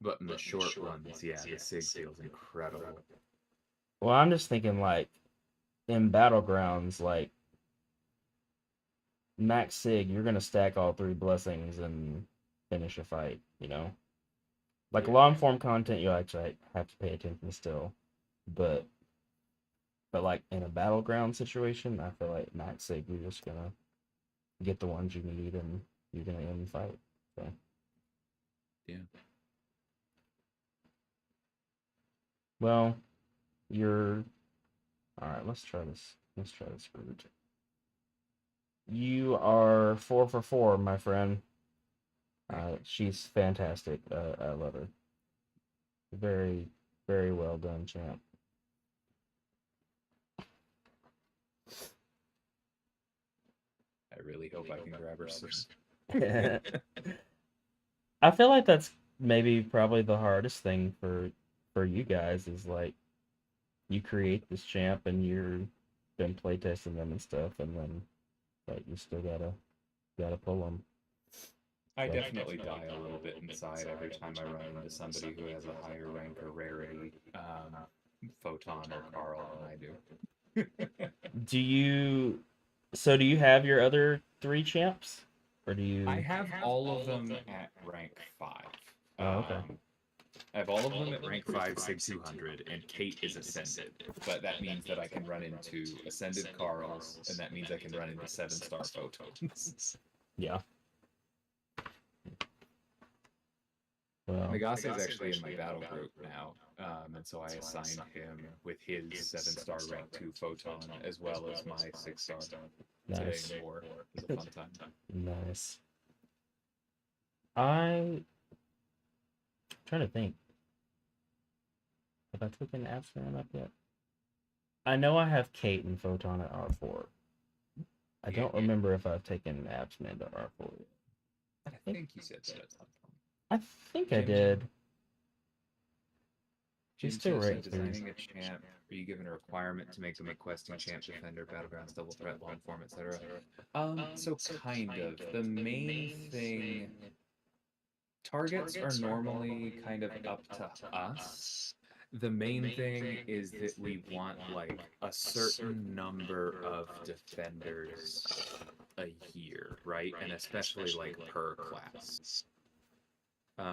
But in the short runs, yeah, the Sig feels incredible. Well, I'm just thinking like in battlegrounds, like max Sig, you're gonna stack all three blessings and finish a fight. You know, like Yeah. long form content, you actually have to pay attention still, but like in a battleground situation, I feel like max Sig, you're just gonna get the ones you need and you're gonna end the fight. So. Yeah. Well, you're all right. Let's try this. Let's try this route. You are 4 for 4, my friend. She's fantastic. I love her. Very, very well done, champ. I really hope I can grab her soon. I feel like that's maybe probably the hardest thing for you guys is like you create this champ and you're been playtesting them and stuff, and then like you still gotta pull them. I definitely die a little bit inside every time I run into somebody who has a higher rank or rarity, Photon or Carl than I do. Do you? So do you have your other 3 champs, or do you? I have all of them at rank 5. Oh, okay. I have all of them at rank 5 Sig 200, and Kate is Ascended. But that means that I can run into Ascended Carls, and that means I can run into 7-star Photons. Yeah. Well, Megase is actually in my battle group now, and so I assigned him with his 7-star rank 2 photon as well as my 6-star today nice. in war. It was a fun time. Nice. I'm trying to think. Have I taken Absalom up yet? I know I have Kate and Photon at R4. I don't remember if I've taken Absman to R4 yet. I think you said that at some point. I think I Jim- did. Jim He's still says, right. designing a champ, are you given a requirement to make them a questing champ, defender, battlegrounds, double threat, long form, etc.? So kind of. The main thing, targets are normally kind of up to us. The main thing is that we want like a certain number of defenders a year, right? And especially like per class. That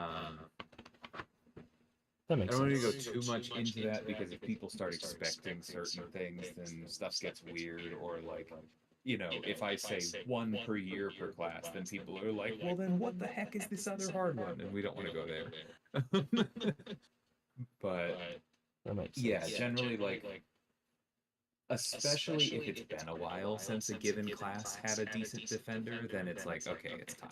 I makes don't want to sense. go too much into that because if people start expecting certain things, then stuff gets weird. Or like, you know, if I say 1 per year per class, then people are like, well, then what the heck is this other hard one? And we don't want to go there. But That makes sense. yeah, generally like, especially if it's been a while since a given class had a decent defender, then it's like, okay, it's time.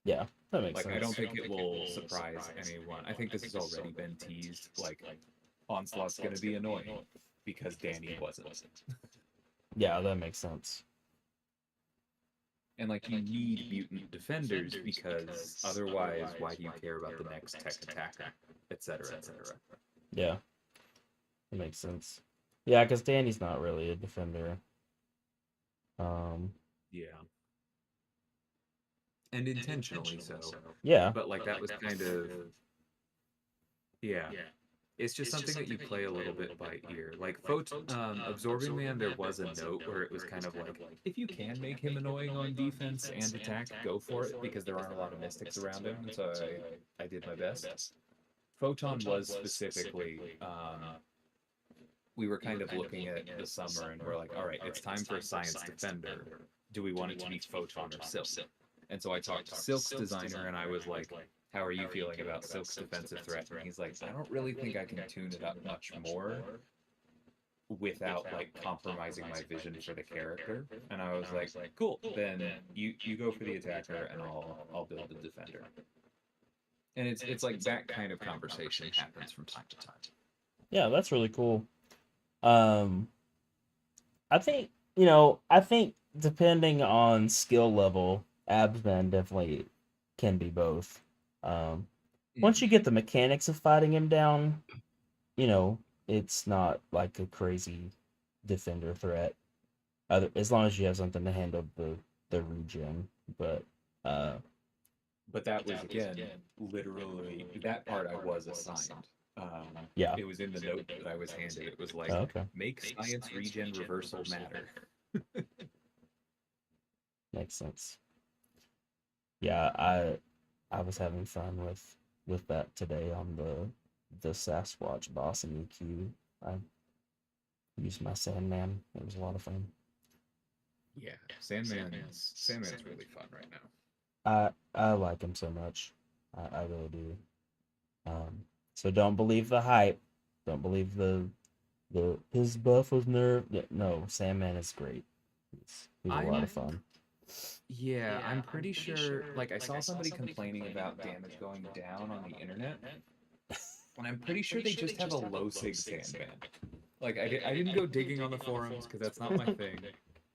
Yeah, that makes Like, sense. I don't think it will surprise anyone. I think this has already been teased. Like, Onslaught's gonna be annoying because Danny wasn't. Yeah, that makes sense. And like, you need mutant defenders because otherwise, why do you care about the next tech attacker, etc., etc. Yeah, that makes sense. Yeah, because Danny's not really a defender. Yeah. And intentionally so. Yeah, But like, that was kind of, yeah. It's just something that you play a little bit by ear. Like Absorbing Man, there was a note where it was kind of like, if you can make him annoying on defense and attack, go for it, because there aren't a lot of mystics around him, and so I did my best. Photon was specifically, we were kind of looking at the summer, and we're like, all right, it's time for a science defender. Do we want it to be Photon or Silk? And so I talked to Silk's designer, and I was like, how are you feeling about Silk's defensive threat? And he's like, I don't really think I can tune it up much more without like compromising my vision for the character. And I was like, cool, then you go for the attacker and I'll build the defender. And it's like that kind of conversation happens from time to time. yeah, that's really cool. I think I think depending on skill level, Absman definitely can be both. Once you get the mechanics of fighting him down, it's not like a crazy defender threat. As long as you have something to handle the regen, but that was again literally that part I was assigned. Yeah. It was in the note that I was handed. It was like, Oh, okay. make science regen reversal matter. Makes sense. Yeah, I was having fun with that today on the Sasquatch boss in EQ. I used my Sandman. It was a lot of fun. Yeah, Sandman's really fun right now. I like him so much. I really do. So don't believe the hype. Don't believe the his buff was nerfed. Yeah, no, Sandman is great. He's a lot of fun. Yeah, I'm pretty sure. Like, I saw somebody complaining about damage going down on the internet, and I'm pretty sure they just have a low sig Sandman. Like, I didn't go digging on the forums because that's not my thing.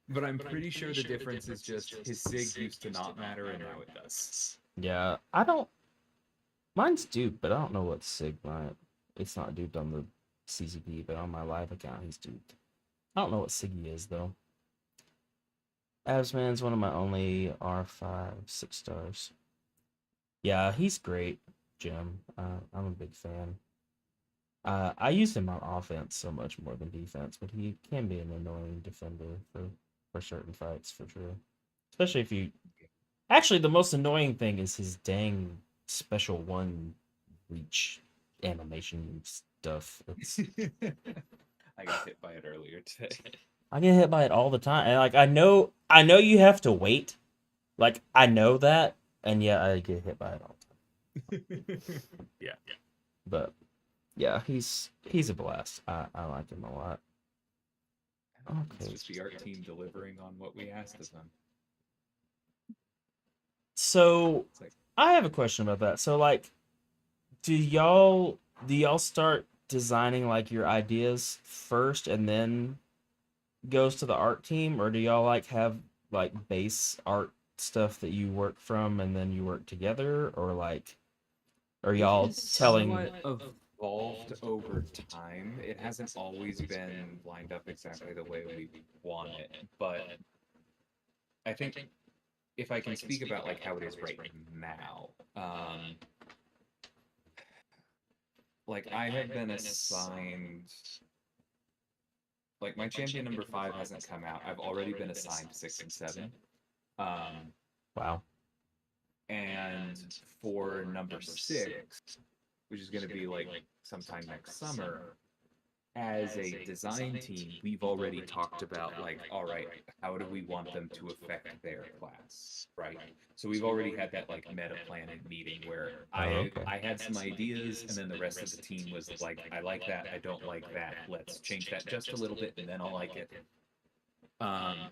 But I'm pretty sure the difference is just his sig used to not matter and now it does. Yeah, I don't. Mine's duped, but I don't know what sig mine. It's not duped on the CCP, but on my live account, he's duped. I don't know what sig he is though. Absman's one of my only R5 6 stars. Yeah, he's great, Jim. I'm a big fan. I use him on offense so much more than defense, but he can be an annoying defender for certain fights, for sure. Especially if you... Actually, the most annoying thing is his dang special one reach animation stuff. I got hit by it earlier today. I get hit by it all the time. And like I know you have to wait. Like I know that, and yet I get hit by it all the time. Yeah. But yeah, he's a blast. I like him a lot. It's Okay. just the art team delivering on what we asked of them. So It's like, I have a question about that. So like, do y'all start designing like your ideas first and then goes to the art team, or do y'all like have like base art stuff that you work from and then you work together, or like are it y'all has telling? somewhat evolved over time. It hasn't always been lined up exactly the way we want it, but I think if I can speak about like how it is right now, like I have been assigned, like my champion number 5 hasn't come out. I've already been assigned 6 and 7. Um, Wow. and for number 6, which is going to be like sometime next summer, as a design team, we've already talked about like, all right, how do we want them to affect their class, right? So we've already had that like meta planning meeting where Oh, I okay. I had some ideas, and then the rest of the team was like, I like that, I don't like that. Let's change that just a little bit, and then I'll like it.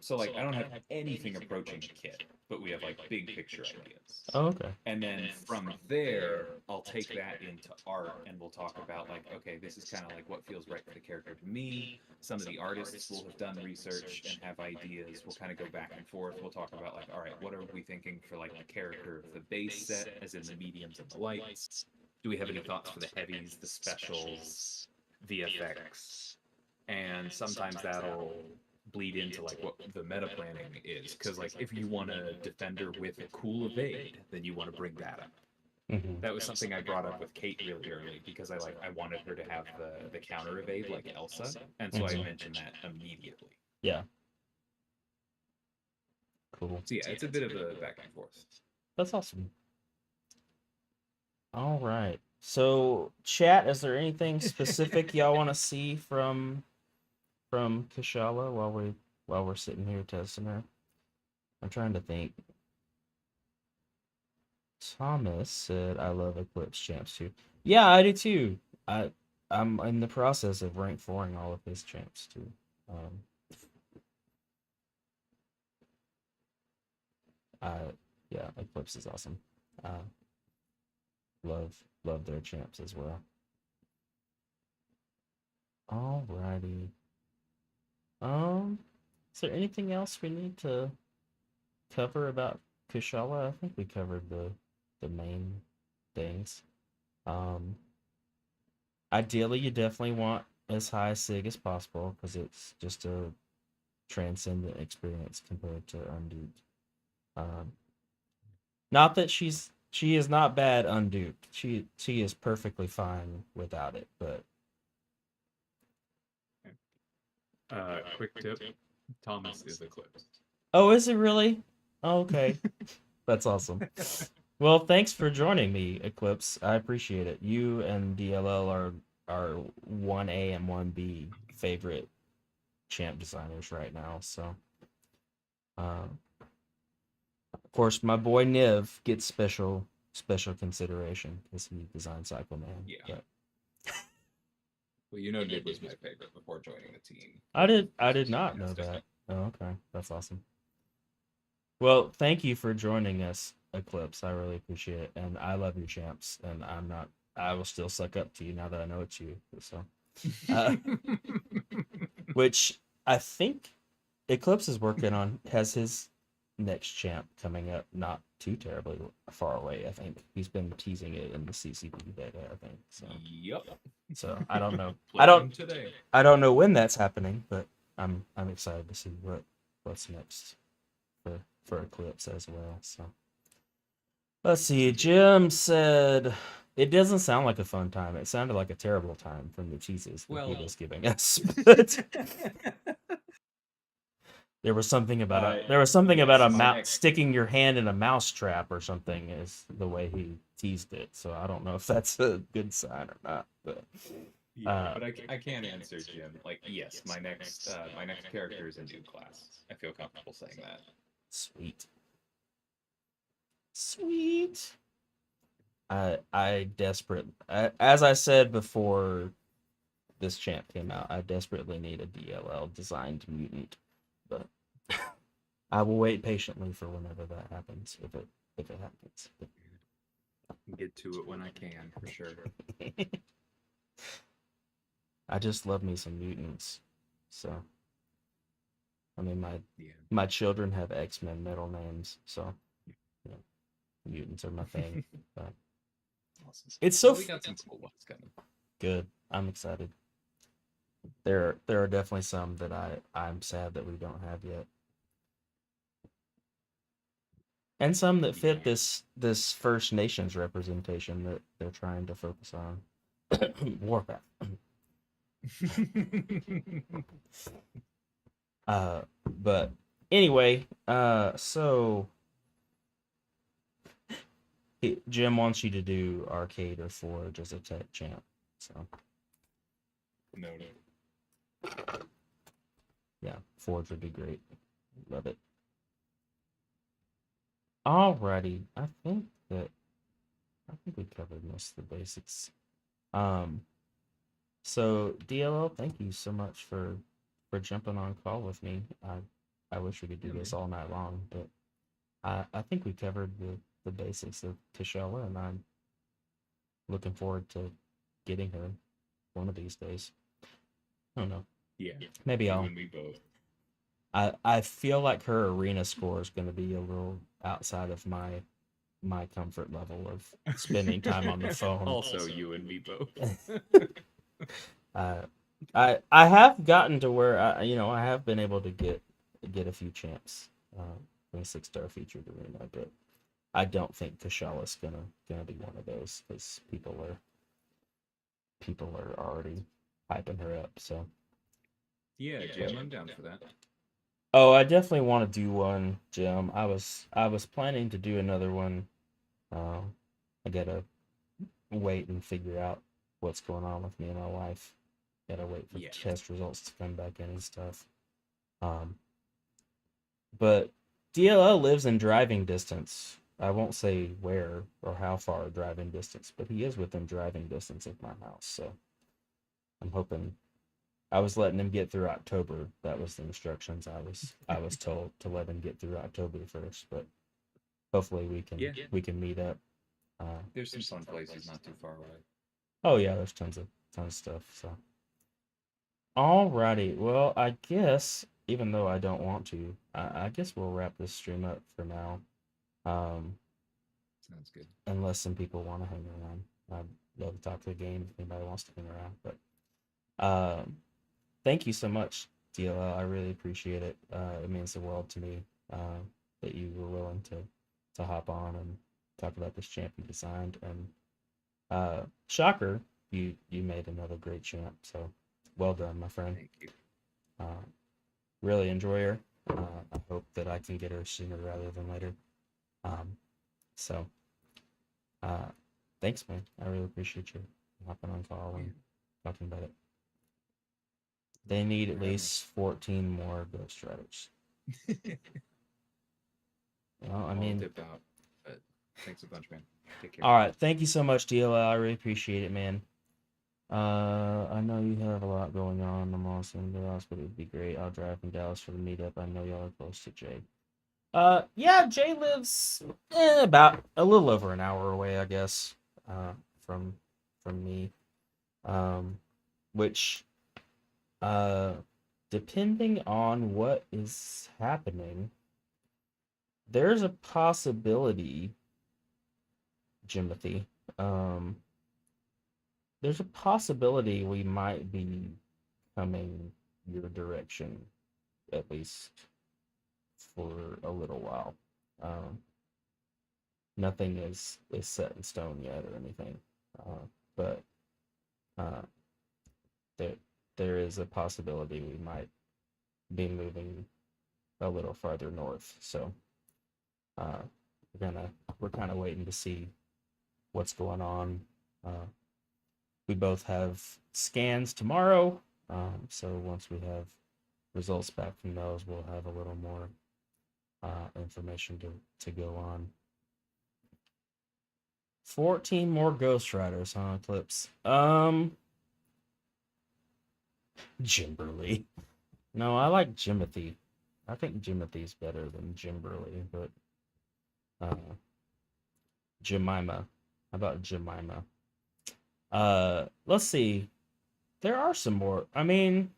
So like I don't have anything approaching a kit, but we have like big picture ideas. Oh, okay. And then from there, I'll take that into art and we'll talk about like, okay, this is kind of like what feels right for the character to me. Some of the artists will have done research and have ideas. We'll kind of go back and forth. We'll talk about like, all right, what are we thinking for like the character of the base set, as in the mediums and the lights? Do we have any thoughts for the heavies, the specials, VFX? And sometimes that'll bleed into like what the meta planning is, because like if you want a defender with a cool evade, then you want to bring that up. Hmm. That was something I brought up with Kate really early, because I wanted her to have the counter evade like Elsa, and so I Hmm. mentioned that immediately. Yeah. Cool. So yeah, it's a bit of a back and forth. That's awesome. All right. So, chat, is there anything specific y'all want to see from Kushala while we're sitting here testing her? I'm trying to think. Thomas said, "I love Eclipse champs too." Yeah, I do too. I I'm in the process of rank 4ing all of his champs too. Um, I yeah, Eclipse is awesome. Uh, love their champs as well. Alrighty. Is there anything else we need to cover about Kushala? I think we covered the main things. Um, Ideally, you definitely want as high sig as possible because it's just a transcendent experience compared to Unduped. Um, Not that she is not bad unduped. She is perfectly fine without it. But Quick tip: Thomas is Eclipse. oh, is it really? Oh, okay, that's awesome. Well, thanks for joining me, Eclipse. I appreciate it. You and DLL are 1A and 1B favorite champ designers right now. So, of course, my boy Niv gets special consideration because he designed Cycle Man. Yeah. But Well, you know, Nib was my favorite before joining the team. I did not know that. Oh, okay, that's awesome. Well, thank you for joining us, Eclipse. I really appreciate it, and I love your champs. And I'm not. I will still suck up to you now that I know it's you. So, uh, which I think Eclipse is working on has his next champ coming up, not too terribly far away. I think he's been teasing it in the CCP beta. I think so. Yep. So I don't know. Played today. I don't know when that's happening, but I'm excited to see what's next for Eclipse as well. So let's see. Jim said it doesn't sound like a fun time. It sounded like a terrible time from the teases that he was giving us. But there was something about a mouse sticking your hand in a mouse trap or something is the way he teased it. So I don't know if that's a good sign or not. But Yeah, but I can't answer Jim. Like, yes, my next character is a new class. I feel comfortable saying that. Sweet. Sweet. as I said before this champ came out, I desperately need a DLL designed mutant, but I will wait patiently for whenever that happens, if it happens. Get to it when I can, for sure. I just love me some mutants. So, I mean, Yeah. my children have X-Men middle names, so you know, mutants are my thing. But Awesome. it's so we got some cool ones coming. good. I'm excited. There are definitely some that I'm sad that we don't have yet. And some that fit this First Nations representation that they're trying to focus on. Warpath. But anyway, so Jim wants you to do arcade or forge as a tech champ. So No. yeah, forge would be great. Love it. Alrighty, I think we covered most of the basics. Um, so DLL, thank you so much for jumping on call with me. I wish we could do this all night long, but I think we covered the basics of Kushala, and I'm looking forward to getting her one of these days. I don't know. Yeah. Maybe You I'll. and me both. I feel like her arena score is going to be a little outside of my comfort level of spending time on the phone. Also, you and me both. I have gotten to where I have been able to get a few champs in a 6-star featured arena, but I don't think Kushala's gonna be one of those because people are already hyping her up. So Yeah, Jim, I'm down for that. oh, I definitely want to do one, Jim. I was planning to do another one. I gotta wait and figure out what's going on with me and my wife. Gotta wait for test results to come back in and stuff. But DLL lives in driving distance. I won't say where or how far driving distance, but he is within driving distance of my house. So I'm hoping. I was letting him get through October. That was the instructions I was told to let him get through October first. But hopefully we can meet up. There's some fun places not too far away. Oh yeah, there's tons of stuff. So alrighty, well I guess even though I don't want to, I guess we'll wrap this stream up for now. Sounds good. Unless some people want to hang around, I'd love to talk to the game if anybody wants to hang around. But thank you so much, DLL. I really appreciate it. It means the world to me that you were willing to hop on and talk about this champ you designed. And shocker, you made another great champ. So well done, my friend. Thank you. Really enjoy her. I hope that I can get her sooner rather than later. So thanks, man. I really appreciate you hopping on call and talking about it. They need at least 14 more Ghost Riders. Well, I mean, dipped out, but thanks a bunch, man. Take care. All right, thank you so much, DLL. I really appreciate it, man. I know you have a lot going on. I'm also in Dallas, but it would be great. I'll drive from Dallas for the meetup. I know y'all are close to Jay. Yeah, Jay lives about a little over an hour away, I guess, from me. Which, depending on what is happening, there's a possibility, Jimothy, there's a possibility we might be coming your direction, at least for a little while. Nothing is set in stone yet or anything, but there is a possibility we might be moving a little farther north. So we're kind of waiting to see what's going on. We both have scans tomorrow, so once we have results back from those, we'll have a little more information to go on. 14 more Ghost Riders on Eclipse. Jimberly. No, I like Jimothy. I think Jimothy's better than Jimberly, but Jemima. How about Jemima? Let's see. There are some more. I mean,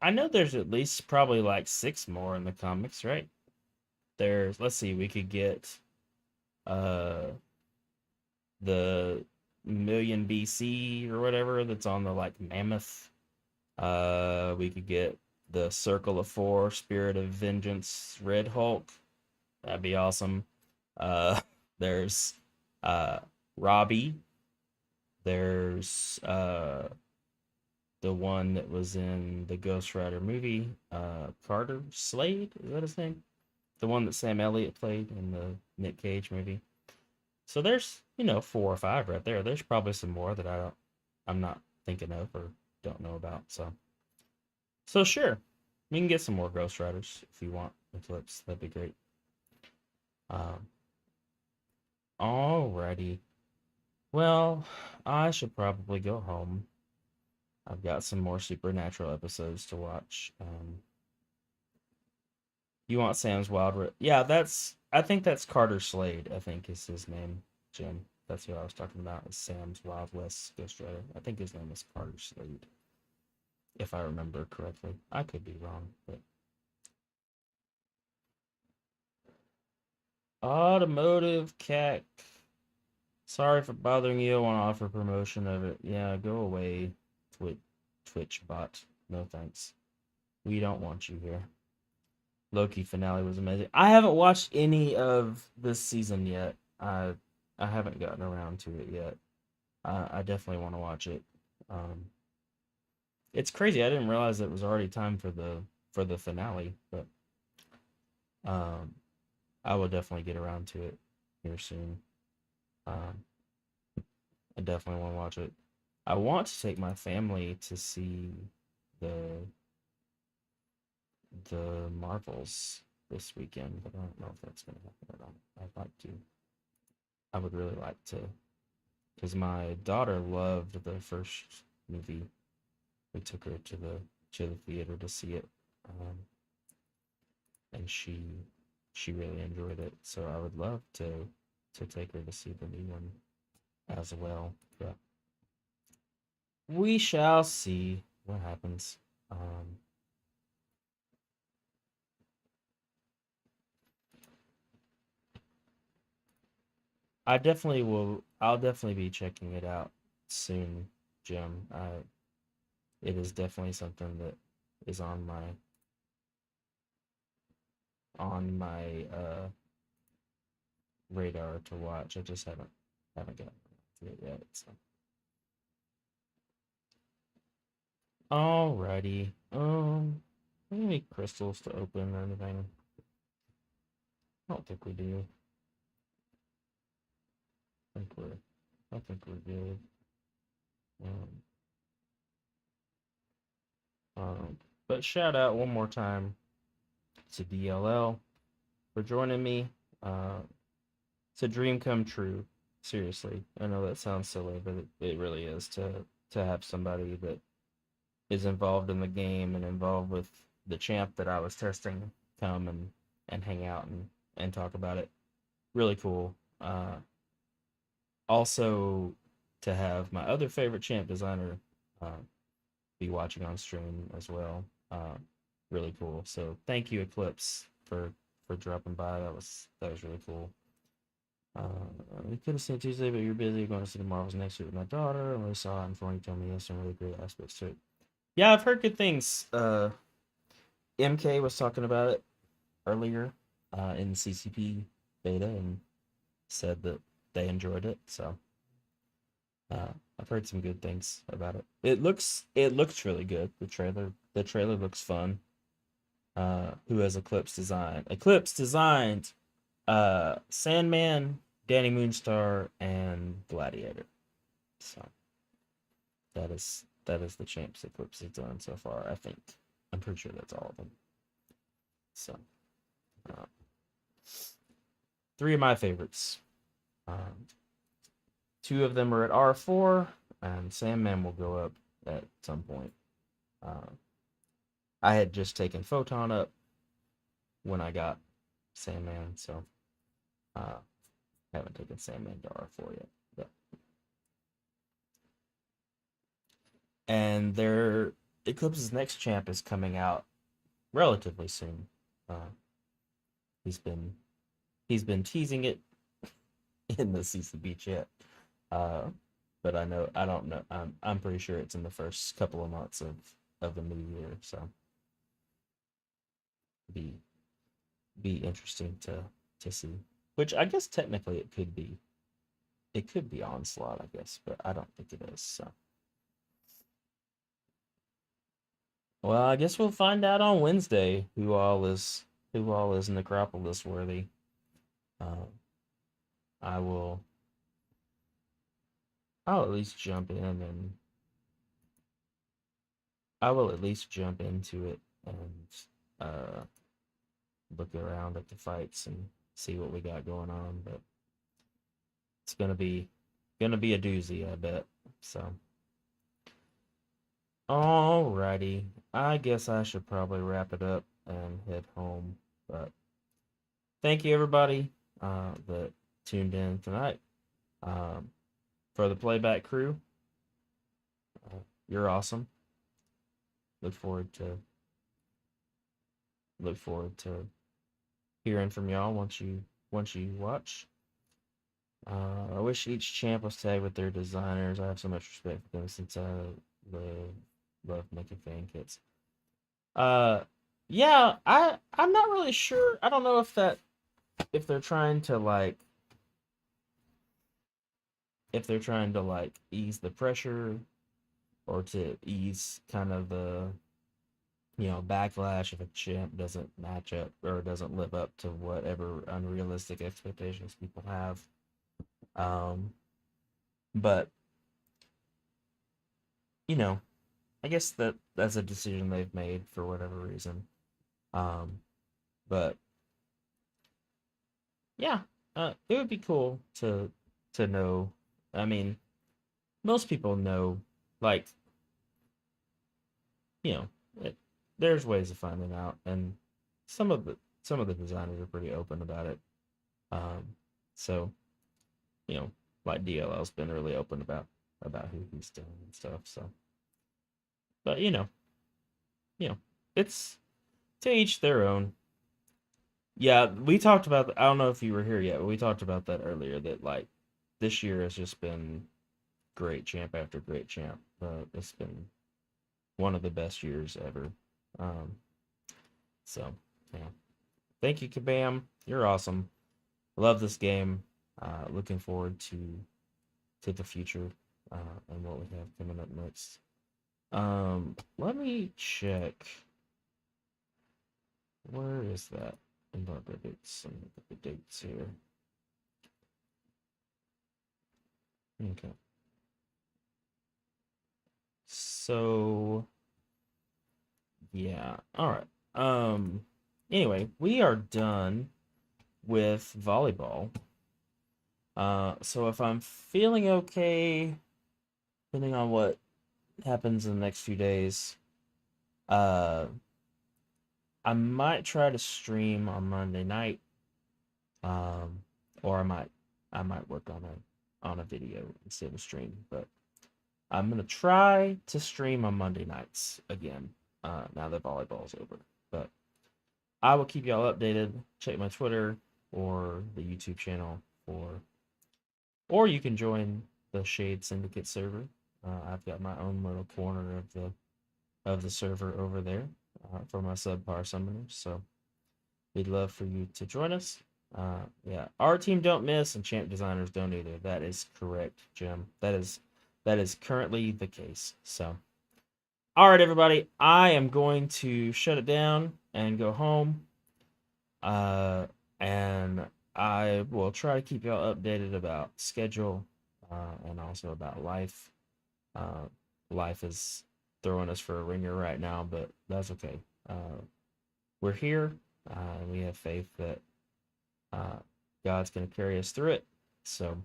I know there's at least probably like 6 more in the comics, right? There's, let's see, we could get uh the Million BC or whatever that's on the like mammoth. We could get the Circle of Four, Spirit of Vengeance, Red Hulk. That'd be awesome. Uh, there's Robbie. There's the one that was in the Ghost Rider movie, Carter Slade. Is that his name? The one that Sam Elliott played in the Nick Cage movie. So there's 4 or 5 right there. There's probably some more that I'm not thinking of or don't know about. So sure, we can get some more Ghost Riders if you want Eclipse. That'd be great. Um, Alrighty. Well, I should probably go home. I've got some more Supernatural episodes to watch. You want Sam's Yeah, I think that's Carter Slade, I think is his name, Jim. That's who I was talking about, is Sam's Wild West Ghost Rider. I think his name is Carter Slade, if I remember correctly. I could be wrong, but Automotive Cat. Sorry for bothering you. I want to offer promotion of it. Yeah, go away, Twitch bot. No thanks. We don't want you here. Loki finale was amazing. I haven't watched any of this season yet. I haven't gotten around to it yet. I definitely want to watch it. It's crazy. I didn't realize it was already time for the finale, but I will definitely get around to it here soon. I definitely want to watch it. I want to take my family to see the Marvels this weekend, but I don't know if that's going to happen or not. I would really like to, because my daughter loved the first movie. We took her to the theater to see it, and she really enjoyed it. So I would love to take her to see the new one as well. But we shall see what happens. I definitely will. I'll definitely be checking it out soon, Jim. It is definitely something that is on my radar to watch. I just haven't gotten to it yet. So. Alrighty. Any crystals to open or anything? I don't think we do. I think we're good. But shout out one more time to DLL for joining me. It's a dream come true. Seriously, I know that sounds silly, but it really is to have somebody that is involved in the game and involved with the champ that I was testing come and hang out and talk about it. Really cool. Also, to have my other favorite champ designer be watching on stream as well. Really cool. So thank you, Eclipse, for dropping by. That was really cool. We could have seen Tuesday, but you're busy going to see the Marvels next week with my daughter. I really saw it and you told me there's some really great aspects to it. Yeah, I've heard good things. MK was talking about it earlier in the CCP beta and said that they enjoyed it. So I've heard some good things about it. It looks really good. The trailer looks fun. Who has Eclipse design? Eclipse designed Sandman, Danny Moonstar, and Gladiator. So that is the champs Eclipse has done so far. I think I'm pretty sure that's all of them. So 3 of my favorites. Two of them are at R4, and Sandman will go up at some point. I had just taken Photon up when I got Sandman, so haven't taken Sandman to R4 yet. But... And their Eclipse's next champ is coming out relatively soon. He's been teasing it in the CCB chat. But I don't know. I'm pretty sure it's in the first couple of months of the new year. So be interesting to see. Which I guess technically it could be. It could be Onslaught, I guess, but I don't think it is. So. Well, I guess we'll find out on Wednesday who all is Necropolis worthy. I'll at least jump in and I will at least jump into it and look around at the fights and see what we got going on. But it's gonna be a doozy, I bet. So, alrighty, I guess I should probably wrap it up and head home. But thank you everybody that tuned in tonight. For the playback crew, you're awesome. Look forward to hearing from y'all once you watch. I wish each champ was tagged with their designers. I have so much respect for them since I love making fan kits. Yeah, I'm not really sure. I don't know if they're trying to ease the pressure or to ease kind of the backlash if a champ doesn't match up or doesn't live up to whatever unrealistic expectations people have. But I guess that's a decision they've made for whatever reason. But yeah, it would be cool to know. I mean, most people know, like, there's ways of finding out, and some of the designers are pretty open about it. So, like DLL's been really open about who he's doing and stuff. So, but it's to each their own. Yeah, we talked about. I don't know if you were here yet, but we talked about that earlier. That like this year has just been great champ after great champ. It's been one of the best years ever. So yeah, thank you, Kabam. You're awesome. Love this game. Looking forward to the future and what we have coming up next. Let me check. Where is that? Embargo dates. Let me look at the dates here. Okay. So yeah. All right. Anyway, we are done with volleyball. So if I'm feeling okay, depending on what happens in the next few days, I might try to stream on Monday night. Or I might work on a video instead of stream, but I'm gonna try to stream on Monday nights again, now that volleyball's over. But I will keep y'all updated. Check my Twitter or the YouTube channel or you can join the Shade Syndicate server. I've got my own little corner of the server over there for my subpar summoners. So we'd love for you to join us. Yeah, our team don't miss and champ designers don't either. That is correct, Jim. That is currently the case. So, all right, everybody, I am going to shut it down and go home. And I will try to keep y'all updated about schedule and also about life. Life is throwing us for a ringer right now, but that's okay. We're here, and we have faith that God's going to carry us through it. So,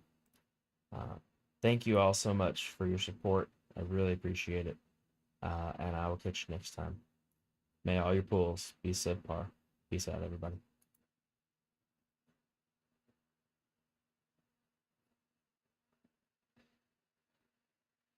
thank you all so much for your support. I really appreciate it. And I will catch you next time. May all your pools be subpar. Peace out, everybody.